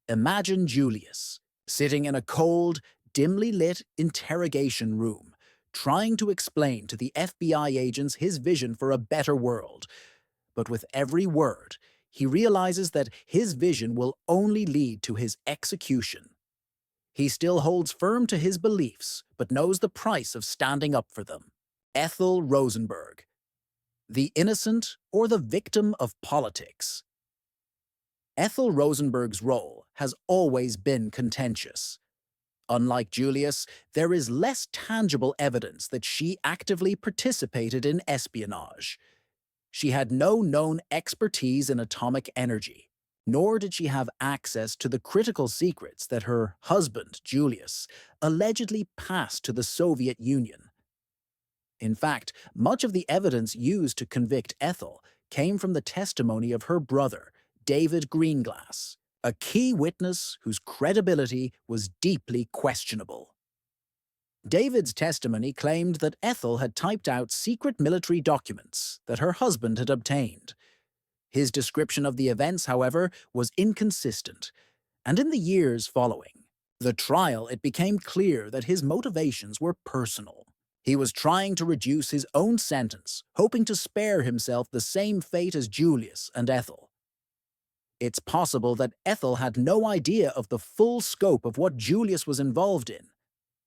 Imagine Julius, sitting in a cold, dimly lit interrogation room, trying to explain to the FBI agents his vision for a better world. But with every word, he realizes that his vision will only lead to his execution. He still holds firm to his beliefs, but knows the price of standing up for them. Ethel Rosenberg. The innocent or the victim of politics? Ethel Rosenberg's role has always been contentious. Unlike Julius, there is less tangible evidence that she actively participated in espionage. She had no known expertise in atomic energy, nor did she have access to the critical secrets that her husband, Julius, allegedly passed to the Soviet Union. In fact, much of the evidence used to convict Ethel came from the testimony of her brother, David Greenglass, a key witness whose credibility was deeply questionable. David's testimony claimed that Ethel had typed out secret military documents that her husband had obtained. His description of the events, however, was inconsistent, and in the years following the trial, it became clear that his motivations were personal. He was trying to reduce his own sentence, hoping to spare himself the same fate as Julius and Ethel. It's possible that Ethel had no idea of the full scope of what Julius was involved in,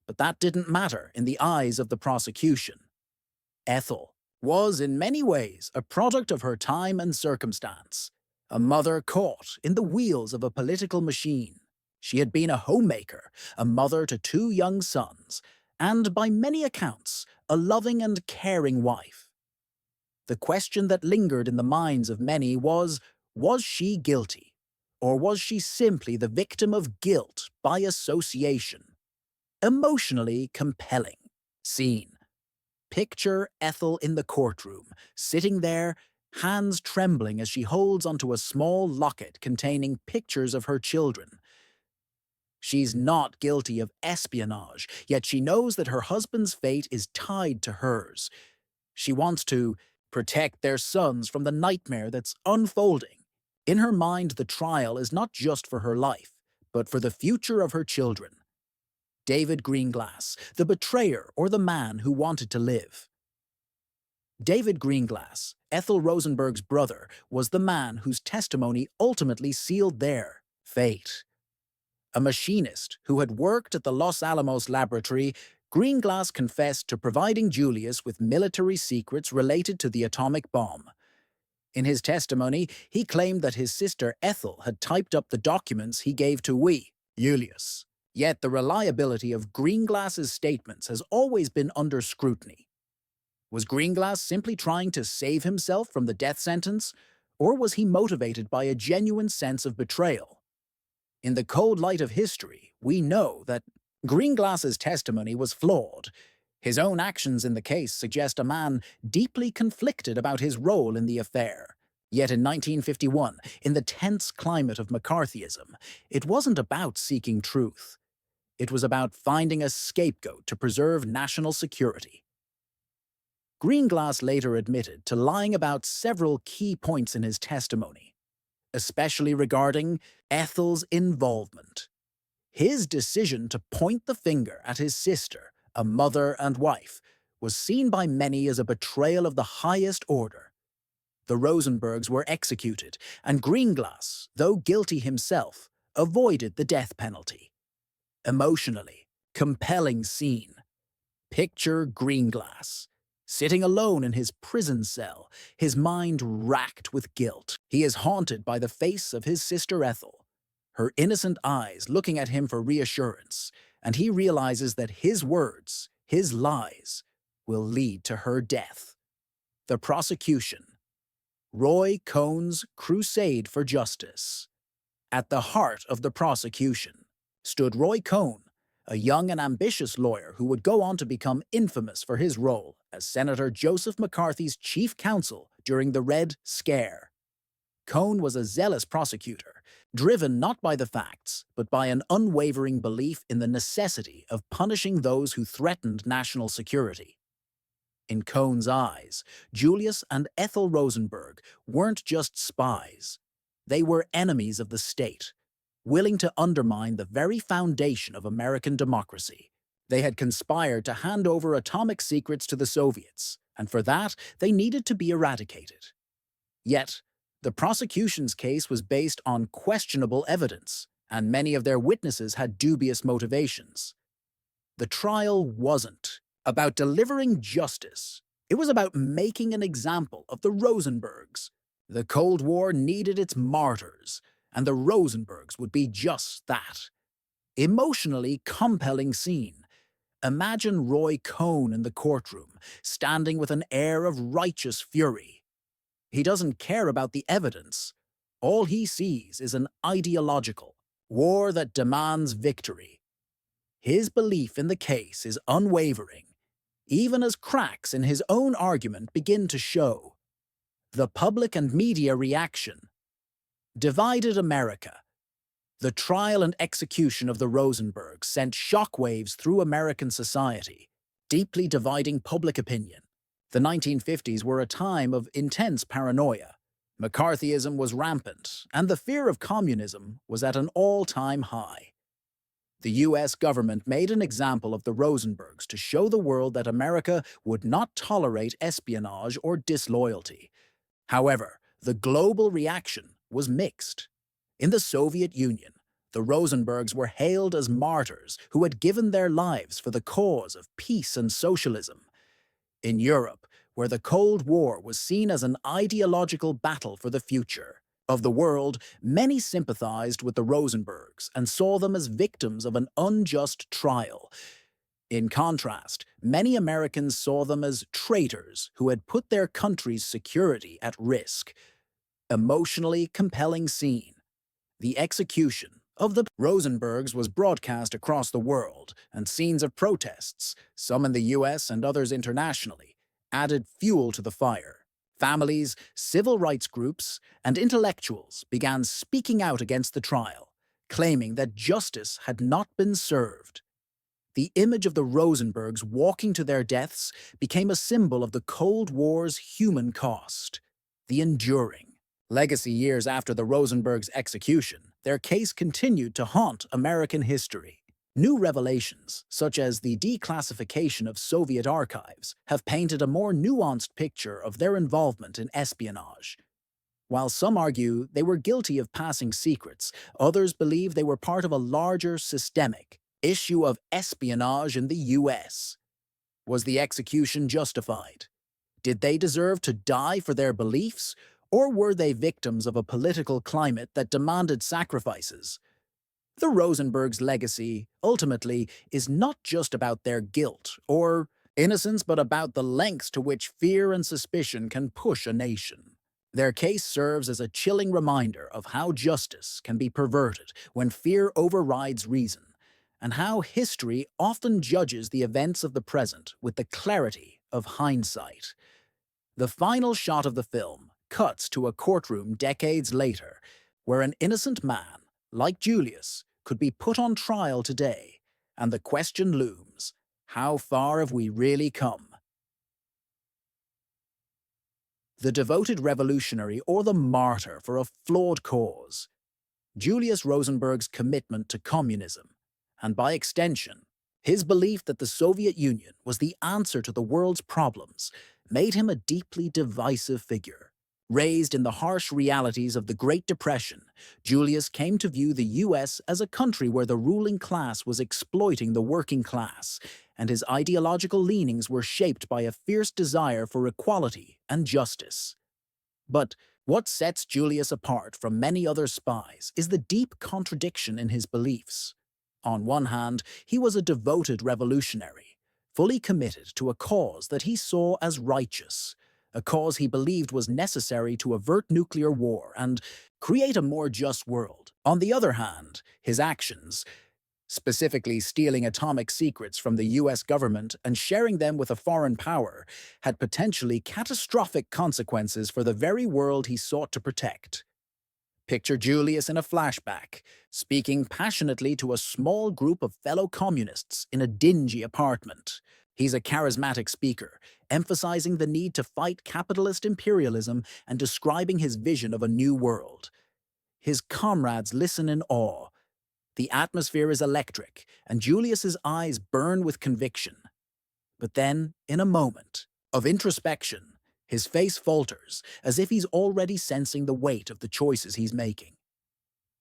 but that didn't matter in the eyes of the prosecution. Ethel was in many ways a product of her time and circumstance, a mother caught in the wheels of a political machine. She had been a homemaker, a mother to 2 young sons, and by many accounts, a loving and caring wife. The question that lingered in the minds of many was she guilty? Or was she simply the victim of guilt by association? Emotionally compelling scene. Picture Ethel in the courtroom, sitting there, hands trembling as she holds onto a small locket containing pictures of her children. She's not guilty of espionage, yet she knows that her husband's fate is tied to hers. She wants to protect their sons from the nightmare that's unfolding. In her mind, the trial is not just for her life, but for the future of her children. David Greenglass, the betrayer or the man who wanted to live. David Greenglass, Ethel Rosenberg's brother, was the man whose testimony ultimately sealed their fate. A machinist who had worked at the Los Alamos laboratory, Greenglass confessed to providing Julius with military secrets related to the atomic bomb. In his testimony, he claimed that his sister Ethel had typed up the documents he gave to Julius. Yet the reliability of Greenglass's statements has always been under scrutiny. Was Greenglass simply trying to save himself from the death sentence, or was he motivated by a genuine sense of betrayal? In the cold light of history, we know that Greenglass's testimony was flawed. His own actions in the case suggest a man deeply conflicted about his role in the affair. Yet in 1951, in the tense climate of McCarthyism, it wasn't about seeking truth. It was about finding a scapegoat to preserve national security. Greenglass later admitted to lying about several key points in his testimony, especially regarding Ethel's involvement. His decision to point the finger at his sister, a mother and wife, was seen by many as a betrayal of the highest order. The Rosenbergs were executed, and Greenglass, though guilty himself, avoided the death penalty. Emotionally, compelling scene. Picture Greenglass, sitting alone in his prison cell, his mind racked with guilt. He is haunted by the face of his sister Ethel, her innocent eyes looking at him for reassurance, and he realizes that his words, his lies, will lead to her death. The prosecution. Roy Cohn's crusade for justice. At the heart of the prosecution stood Roy Cohn, a young and ambitious lawyer who would go on to become infamous for his role as Senator Joseph McCarthy's chief counsel during the Red Scare. Cohn was a zealous prosecutor, driven not by the facts, but by an unwavering belief in the necessity of punishing those who threatened national security. In Cohn's eyes, Julius and Ethel Rosenberg weren't just spies. They were enemies of the state, willing to undermine the very foundation of American democracy. They had conspired to hand over atomic secrets to the Soviets, and for that, they needed to be eradicated. Yet, the prosecution's case was based on questionable evidence, and many of their witnesses had dubious motivations. The trial wasn't about delivering justice. It was about making an example of the Rosenbergs. The Cold War needed its martyrs, and the Rosenbergs would be just that. Emotionally compelling scene. Imagine Roy Cohn in the courtroom, standing with an air of righteous fury. He doesn't care about the evidence. All he sees is an ideological war that demands victory. His belief in the case is unwavering, even as cracks in his own argument begin to show. The public and media reaction. Divided America. The trial and execution of the Rosenbergs sent shockwaves through American society, deeply dividing public opinion. The 1950s were a time of intense paranoia. McCarthyism was rampant, and the fear of communism was at an all-time high. The U.S. government made an example of the Rosenbergs to show the world that America would not tolerate espionage or disloyalty. However, the global reaction was mixed. In the Soviet Union, the Rosenbergs were hailed as martyrs who had given their lives for the cause of peace and socialism. In Europe, where the Cold War was seen as an ideological battle for the future of the world, many sympathized with the Rosenbergs and saw them as victims of an unjust trial. In contrast, many Americans saw them as traitors who had put their country's security at risk. Emotionally compelling scene. The execution of the Rosenbergs was broadcast across the world, and scenes of protests, some in the U.S. and others internationally, added fuel to the fire. Families, civil rights groups, and intellectuals began speaking out against the trial, claiming that justice had not been served. The image of the Rosenbergs walking to their deaths became a symbol of the Cold War's human cost. The enduring legacy. Years after the Rosenbergs' execution, their case continued to haunt American history. New revelations, such as the declassification of Soviet archives, have painted a more nuanced picture of their involvement in espionage. While some argue they were guilty of passing secrets, others believe they were part of a larger systemic issue of espionage in the U.S. Was the execution justified? Did they deserve to die for their beliefs, or were they victims of a political climate that demanded sacrifices? The Rosenbergs' legacy, ultimately, is not just about their guilt or innocence, but about the lengths to which fear and suspicion can push a nation. Their case serves as a chilling reminder of how justice can be perverted when fear overrides reason, and how history often judges the events of the present with the clarity of hindsight. The final shot of the film, cuts to a courtroom decades later, where an innocent man, like Julius, could be put on trial today, and the question looms, how far have we really come? The devoted revolutionary or the martyr for a flawed cause. Julius Rosenberg's commitment to communism, and by extension, his belief that the Soviet Union was the answer to the world's problems, made him a deeply divisive figure. Raised in the harsh realities of the Great Depression, Julius came to view the US as a country where the ruling class was exploiting the working class, and his ideological leanings were shaped by a fierce desire for equality and justice. But what sets Julius apart from many other spies is the deep contradiction in his beliefs. On one hand, he was a devoted revolutionary, fully committed to a cause that he saw as righteous, a cause he believed was necessary to avert nuclear war and create a more just world. On the other hand, his actions, specifically stealing atomic secrets from the US government and sharing them with a foreign power, had potentially catastrophic consequences for the very world he sought to protect. Picture Julius in a flashback, speaking passionately to a small group of fellow communists in a dingy apartment. He's a charismatic speaker, emphasizing the need to fight capitalist imperialism and describing his vision of a new world. His comrades listen in awe. The atmosphere is electric, and Julius's eyes burn with conviction. But then, in a moment of introspection, his face falters, as if he's already sensing the weight of the choices he's making.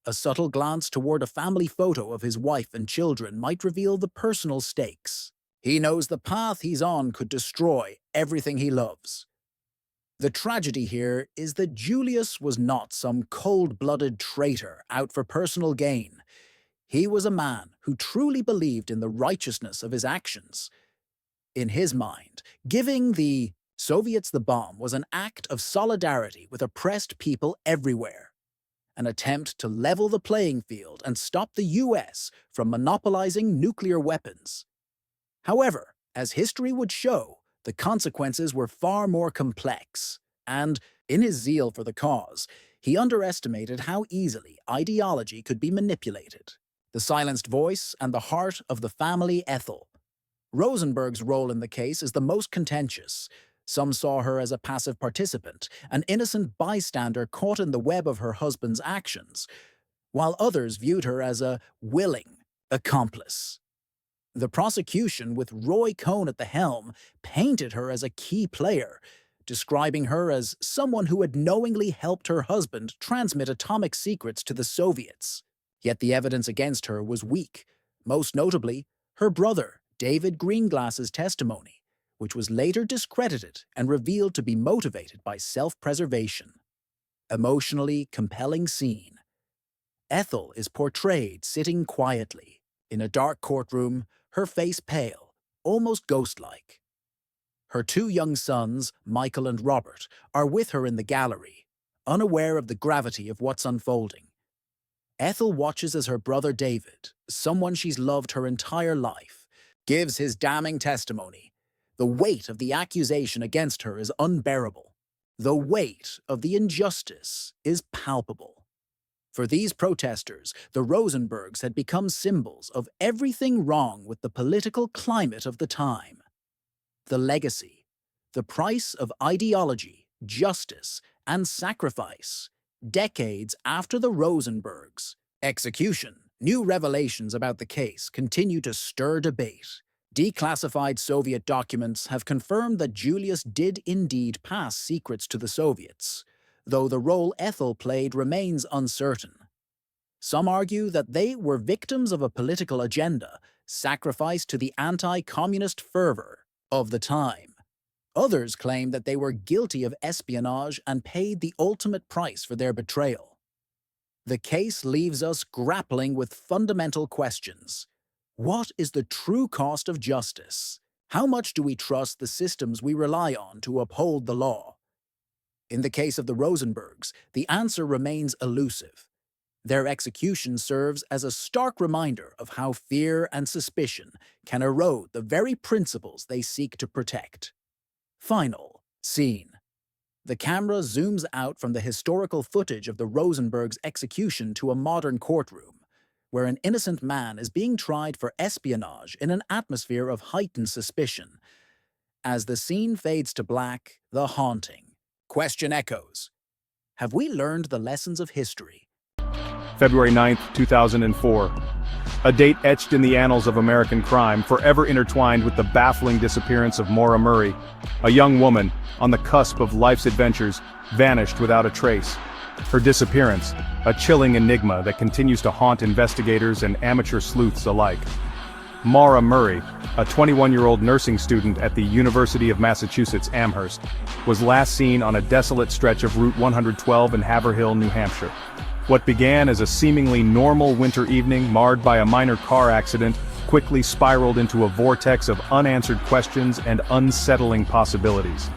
A subtle glance toward a family photo of his wife and children might reveal the personal stakes. He knows the path he's on could destroy everything he loves. The tragedy here is that Julius was not some cold-blooded traitor out for personal gain. He was a man who truly believed in the righteousness of his actions. In his mind, giving the Soviets the bomb was an act of solidarity with oppressed people everywhere, an attempt to level the playing field and stop the US from monopolizing nuclear weapons. However, as history would show, the consequences were far more complex, and, in his zeal for the cause, he underestimated how easily ideology could be manipulated. The silenced voice and the heart of the family Ethel. Rosenberg's role in the case is the most contentious. Some saw her as a passive participant, an innocent bystander caught in the web of her husband's actions, while others viewed her as a willing accomplice. The prosecution, with Roy Cohn at the helm, painted her as a key player, describing her as someone who had knowingly helped her husband transmit atomic secrets to the Soviets. Yet the evidence against her was weak, most notably her brother, David Greenglass's testimony, which was later discredited and revealed to be motivated by self-preservation. Emotionally compelling scene. Ethel is portrayed sitting quietly, in a dark courtroom, her face pale, almost ghost-like. Her two young sons, Michael and Robert, are with her in the gallery, unaware of the gravity of what's unfolding. Ethel watches as her brother David, someone she's loved her entire life, gives his damning testimony. The weight of the accusation against her is unbearable. The weight of the injustice is palpable. For these protesters, the Rosenbergs had become symbols of everything wrong with the political climate of the time. The legacy, the price of ideology, justice, and sacrifice, decades after the Rosenbergs' execution. New revelations about the case continue to stir debate. Declassified Soviet documents have confirmed that Julius did indeed pass secrets to the Soviets, though the role Ethel played remains uncertain. Some argue that they were victims of a political agenda, sacrificed to the anti-communist fervor of the time. Others claim that they were guilty of espionage and paid the ultimate price for their betrayal. The case leaves us grappling with fundamental questions. What is the true cost of justice? How much do we trust the systems we rely on to uphold the law? In the case of the Rosenbergs, the answer remains elusive. Their execution serves as a stark reminder of how fear and suspicion can erode the very principles they seek to protect. Final scene. The camera zooms out from the historical footage of the Rosenbergs' execution to a modern courtroom, where an innocent man is being tried for espionage in an atmosphere of heightened suspicion. As the scene fades to black, the haunting question echoes. Have we learned the lessons of history? February 9, 2004. A date etched in the annals of American crime, forever intertwined with the baffling disappearance of Maura Murray, a young woman, on the cusp of life's adventures, vanished without a trace. Her disappearance, a chilling enigma that continues to haunt investigators and amateur sleuths alike. Maura Murray, a 21-year-old nursing student at the University of Massachusetts Amherst, was last seen on a desolate stretch of Route 112 in Haverhill, New Hampshire. What began as a seemingly normal winter evening marred by a minor car accident quickly spiraled into a vortex of unanswered questions and unsettling possibilities.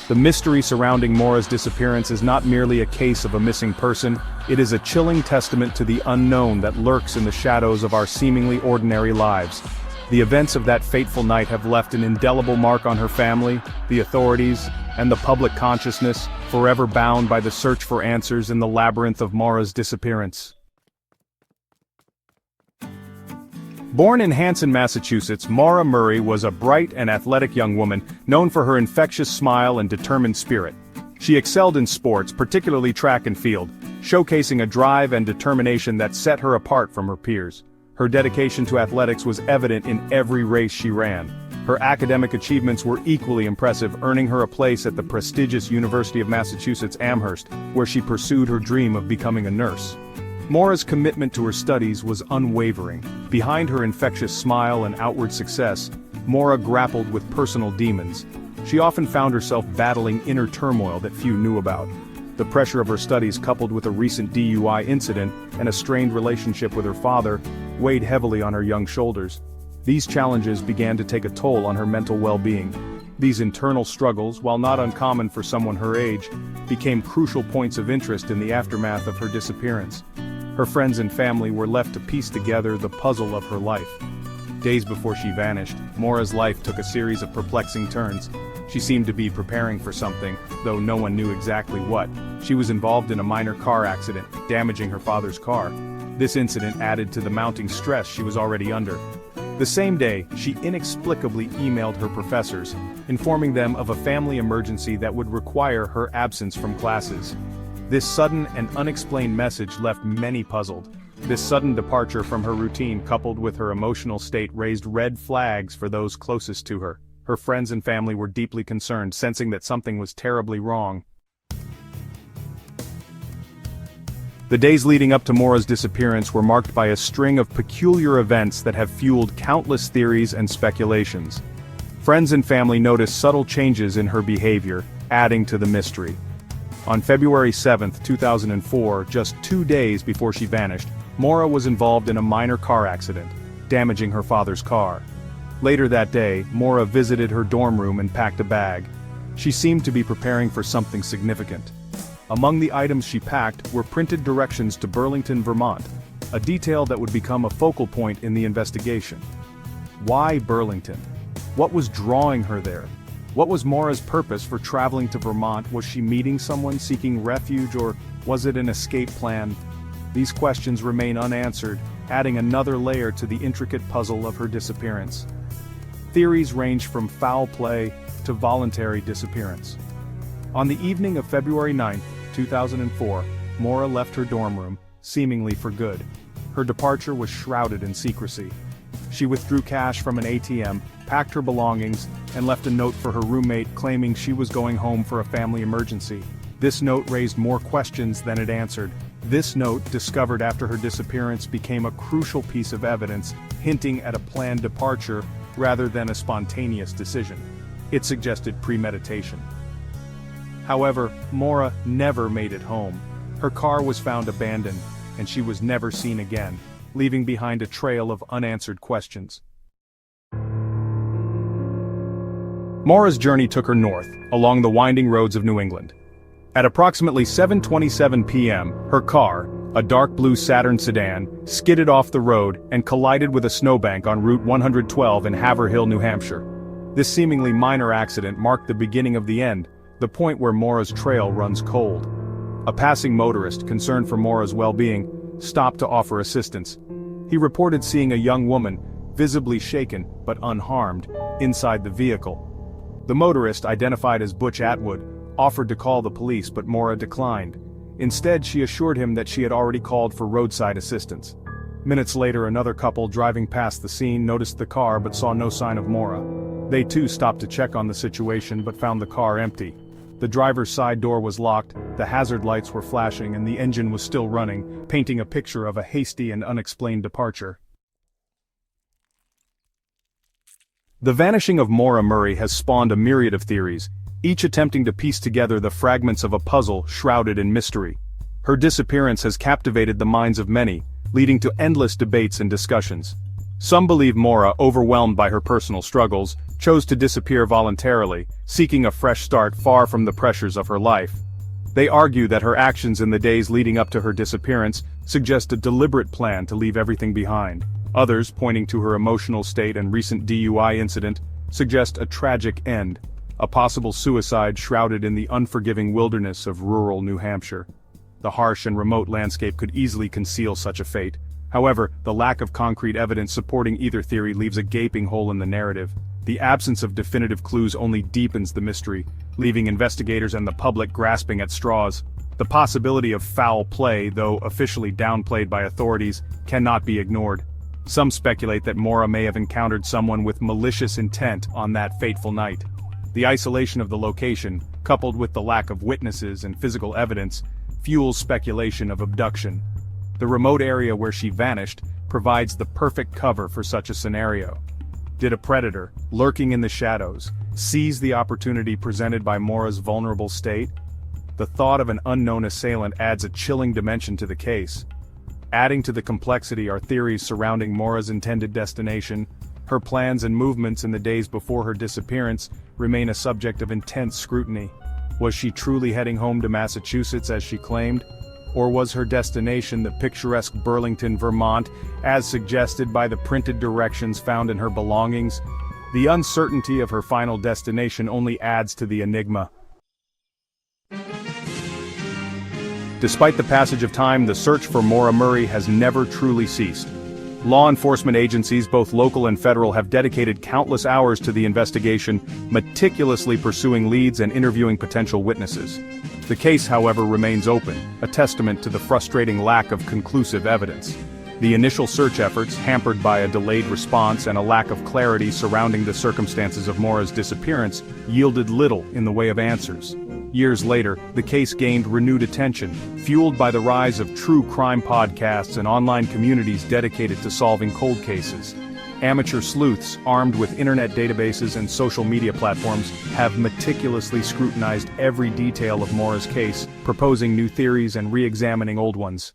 The mystery surrounding Maura's disappearance is not merely a case of a missing person, it is a chilling testament to the unknown that lurks in the shadows of our seemingly ordinary lives. The events of that fateful night have left an indelible mark on her family, the authorities, and the public consciousness, forever bound by the search for answers in the labyrinth of Maura's disappearance. Born in Hanson, Massachusetts, Maura Murray was a bright and athletic young woman, known for her infectious smile and determined spirit. She excelled in sports, particularly track and field, showcasing a drive and determination that set her apart from her peers. Her dedication to athletics was evident in every race she ran. Her academic achievements were equally impressive, earning her a place at the prestigious University of Massachusetts Amherst, where she pursued her dream of becoming a nurse. Maura's commitment to her studies was unwavering. Behind her infectious smile and outward success, Maura grappled with personal demons. She often found herself battling inner turmoil that few knew about. The pressure of her studies, coupled with a recent DUI incident and a strained relationship with her father, weighed heavily on her young shoulders. These challenges began to take a toll on her mental well-being. These internal struggles, while not uncommon for someone her age, became crucial points of interest in the aftermath of her disappearance. Her friends and family were left to piece together the puzzle of her life. Days before she vanished, Maura's life took a series of perplexing turns. She seemed to be preparing for something, though no one knew exactly what. She was involved in a minor car accident, damaging her father's car. This incident added to the mounting stress she was already under. The same day, she inexplicably emailed her professors, informing them of a family emergency that would require her absence from classes. This sudden and unexplained message left many puzzled. This sudden departure from her routine, coupled with her emotional state, raised red flags for those closest to her. Her friends and family were deeply concerned, sensing that something was terribly wrong. The days leading up to Maura's disappearance were marked by a string of peculiar events that have fueled countless theories and speculations. Friends and family noticed subtle changes in her behavior, adding to the mystery. On February 7, 2004, just 2 days before she vanished, Maura was involved in a minor car accident, damaging her father's car. Later that day, Maura visited her dorm room and packed a bag. She seemed to be preparing for something significant. Among the items she packed were printed directions to Burlington, Vermont, a detail that would become a focal point in the investigation. Why Burlington? What was drawing her there? What was Maura's purpose for traveling to Vermont? Was she meeting someone seeking refuge, or was it an escape plan? These questions remain unanswered, adding another layer to the intricate puzzle of her disappearance. Theories range from foul play to voluntary disappearance. On the evening of February 9, 2004, Maura left her dorm room, seemingly for good. Her departure was shrouded in secrecy. She withdrew cash from an ATM, packed her belongings, and left a note for her roommate claiming she was going home for a family emergency. This note raised more questions than it answered. This note, discovered after her disappearance, became a crucial piece of evidence, hinting at a planned departure rather than a spontaneous decision. It suggested premeditation. However, Maura never made it home. Her car was found abandoned, and she was never seen again, leaving behind a trail of unanswered questions. Maura's journey took her north, along the winding roads of New England. At approximately 7:27 p.m., her car, a dark blue Saturn sedan, skidded off the road and collided with a snowbank on Route 112 in Haverhill, New Hampshire. This seemingly minor accident marked the beginning of the end, the point where Mora's trail runs cold. A passing motorist, concerned for Mora's well-being, stopped to offer assistance. He reported seeing a young woman, visibly shaken but unharmed, inside the vehicle. The motorist, identified as Butch Atwood, offered to call the police, but Mora declined. Instead, she assured him that she had already called for roadside assistance. Minutes later, another couple driving past the scene noticed the car but saw no sign of Mora. They too stopped to check on the situation but found the car empty. The driver's side door was locked, the hazard lights were flashing, and the engine was still running, painting a picture of a hasty and unexplained departure. The vanishing of Maura Murray has spawned a myriad of theories, each attempting to piece together the fragments of a puzzle shrouded in mystery. Her disappearance has captivated the minds of many, leading to endless debates and discussions. Some believe Maura, overwhelmed by her personal struggles, chose to disappear voluntarily, seeking a fresh start far from the pressures of her life. They argue that her actions in the days leading up to her disappearance suggest a deliberate plan to leave everything behind. Others, pointing to her emotional state and recent DUI incident, suggest a tragic end, a possible suicide shrouded in the unforgiving wilderness of rural New Hampshire. The harsh and remote landscape could easily conceal such a fate. However, the lack of concrete evidence supporting either theory leaves a gaping hole in the narrative. The absence of definitive clues only deepens the mystery, leaving investigators and the public grasping at straws. The possibility of foul play, though officially downplayed by authorities, cannot be ignored. Some speculate that Maura may have encountered someone with malicious intent on that fateful night. The isolation of the location, coupled with the lack of witnesses and physical evidence, fuels speculation of abduction. The remote area where she vanished provides the perfect cover for such a scenario. Did a predator, lurking in the shadows, seize the opportunity presented by Maura's vulnerable state? The thought of an unknown assailant adds a chilling dimension to the case. Adding to the complexity are theories surrounding Maura's intended destination. Her plans and movements in the days before her disappearance remain a subject of intense scrutiny. Was she truly heading home to Massachusetts as she claimed? Or was her destination the picturesque Burlington, Vermont, as suggested by the printed directions found in her belongings? The uncertainty of her final destination only adds to the enigma. Despite the passage of time, the search for Maura Murray has never truly ceased. Law enforcement agencies, both local and federal, have dedicated countless hours to the investigation, meticulously pursuing leads and interviewing potential witnesses. The case, however, remains open, a testament to the frustrating lack of conclusive evidence. The initial search efforts, hampered by a delayed response and a lack of clarity surrounding the circumstances of Maura's disappearance, yielded little in the way of answers. Years later, the case gained renewed attention, fueled by the rise of true crime podcasts and online communities dedicated to solving cold cases. Amateur sleuths, armed with internet databases and social media platforms, have meticulously scrutinized every detail of Maura's case, proposing new theories and re-examining old ones.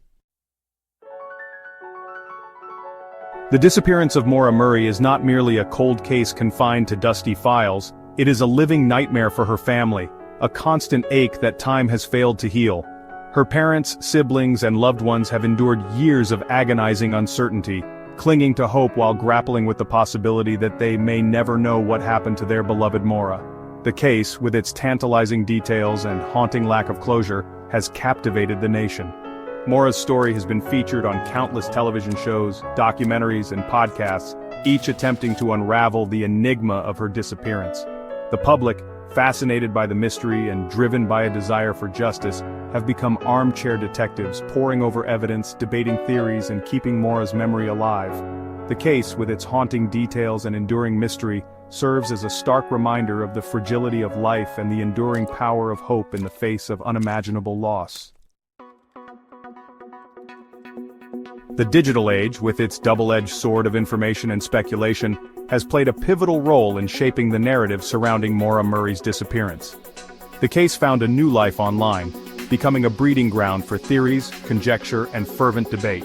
The disappearance of Maura Murray is not merely a cold case confined to dusty files, it is a living nightmare for her family, a constant ache that time has failed to heal. Her parents, siblings, and loved ones have endured years of agonizing uncertainty, clinging to hope while grappling with the possibility that they may never know what happened to their beloved Maura. The case, with its tantalizing details and haunting lack of closure, has captivated the nation. Maura's story has been featured on countless television shows, documentaries, and podcasts, each attempting to unravel the enigma of her disappearance. The public, fascinated by the mystery and driven by a desire for justice, have become armchair detectives, poring over evidence, debating theories, and keeping Maura's memory alive. The case, with its haunting details and enduring mystery, serves as a stark reminder of the fragility of life and the enduring power of hope in the face of unimaginable loss. The digital age, with its double-edged sword of information and speculation, has played a pivotal role in shaping the narrative surrounding Maura Murray's disappearance. The case found a new life online, becoming a breeding ground for theories, conjecture, and fervent debate.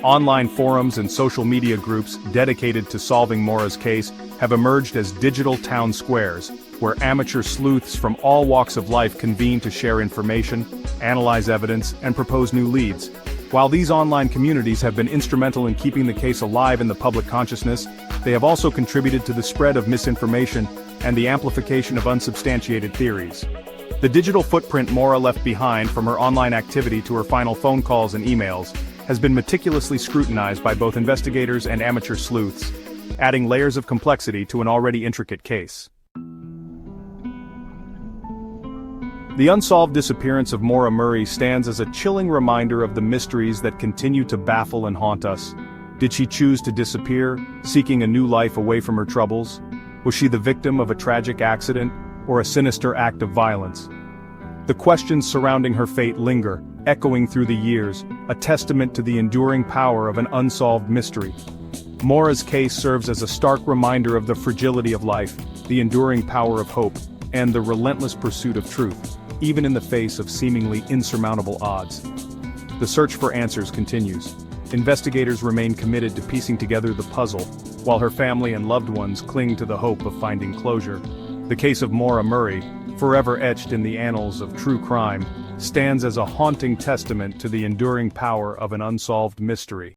Online forums and social media groups dedicated to solving Maura's case have emerged as digital town squares, where amateur sleuths from all walks of life convene to share information, analyze evidence, and propose new leads. While these online communities have been instrumental in keeping the case alive in the public consciousness, they have also contributed to the spread of misinformation and the amplification of unsubstantiated theories. The digital footprint Maura left behind from her online activity to her final phone calls and emails has been meticulously scrutinized by both investigators and amateur sleuths, adding layers of complexity to an already intricate case. The unsolved disappearance of Maura Murray stands as a chilling reminder of the mysteries that continue to baffle and haunt us. Did she choose to disappear, seeking a new life away from her troubles? Was she the victim of a tragic accident, or a sinister act of violence? The questions surrounding her fate linger, echoing through the years, a testament to the enduring power of an unsolved mystery. Maura's case serves as a stark reminder of the fragility of life, the enduring power of hope, and the relentless pursuit of truth, even in the face of seemingly insurmountable odds. The search for answers continues. Investigators remain committed to piecing together the puzzle, while her family and loved ones cling to the hope of finding closure. The case of Maura Murray, forever etched in the annals of true crime, stands as a haunting testament to the enduring power of an unsolved mystery.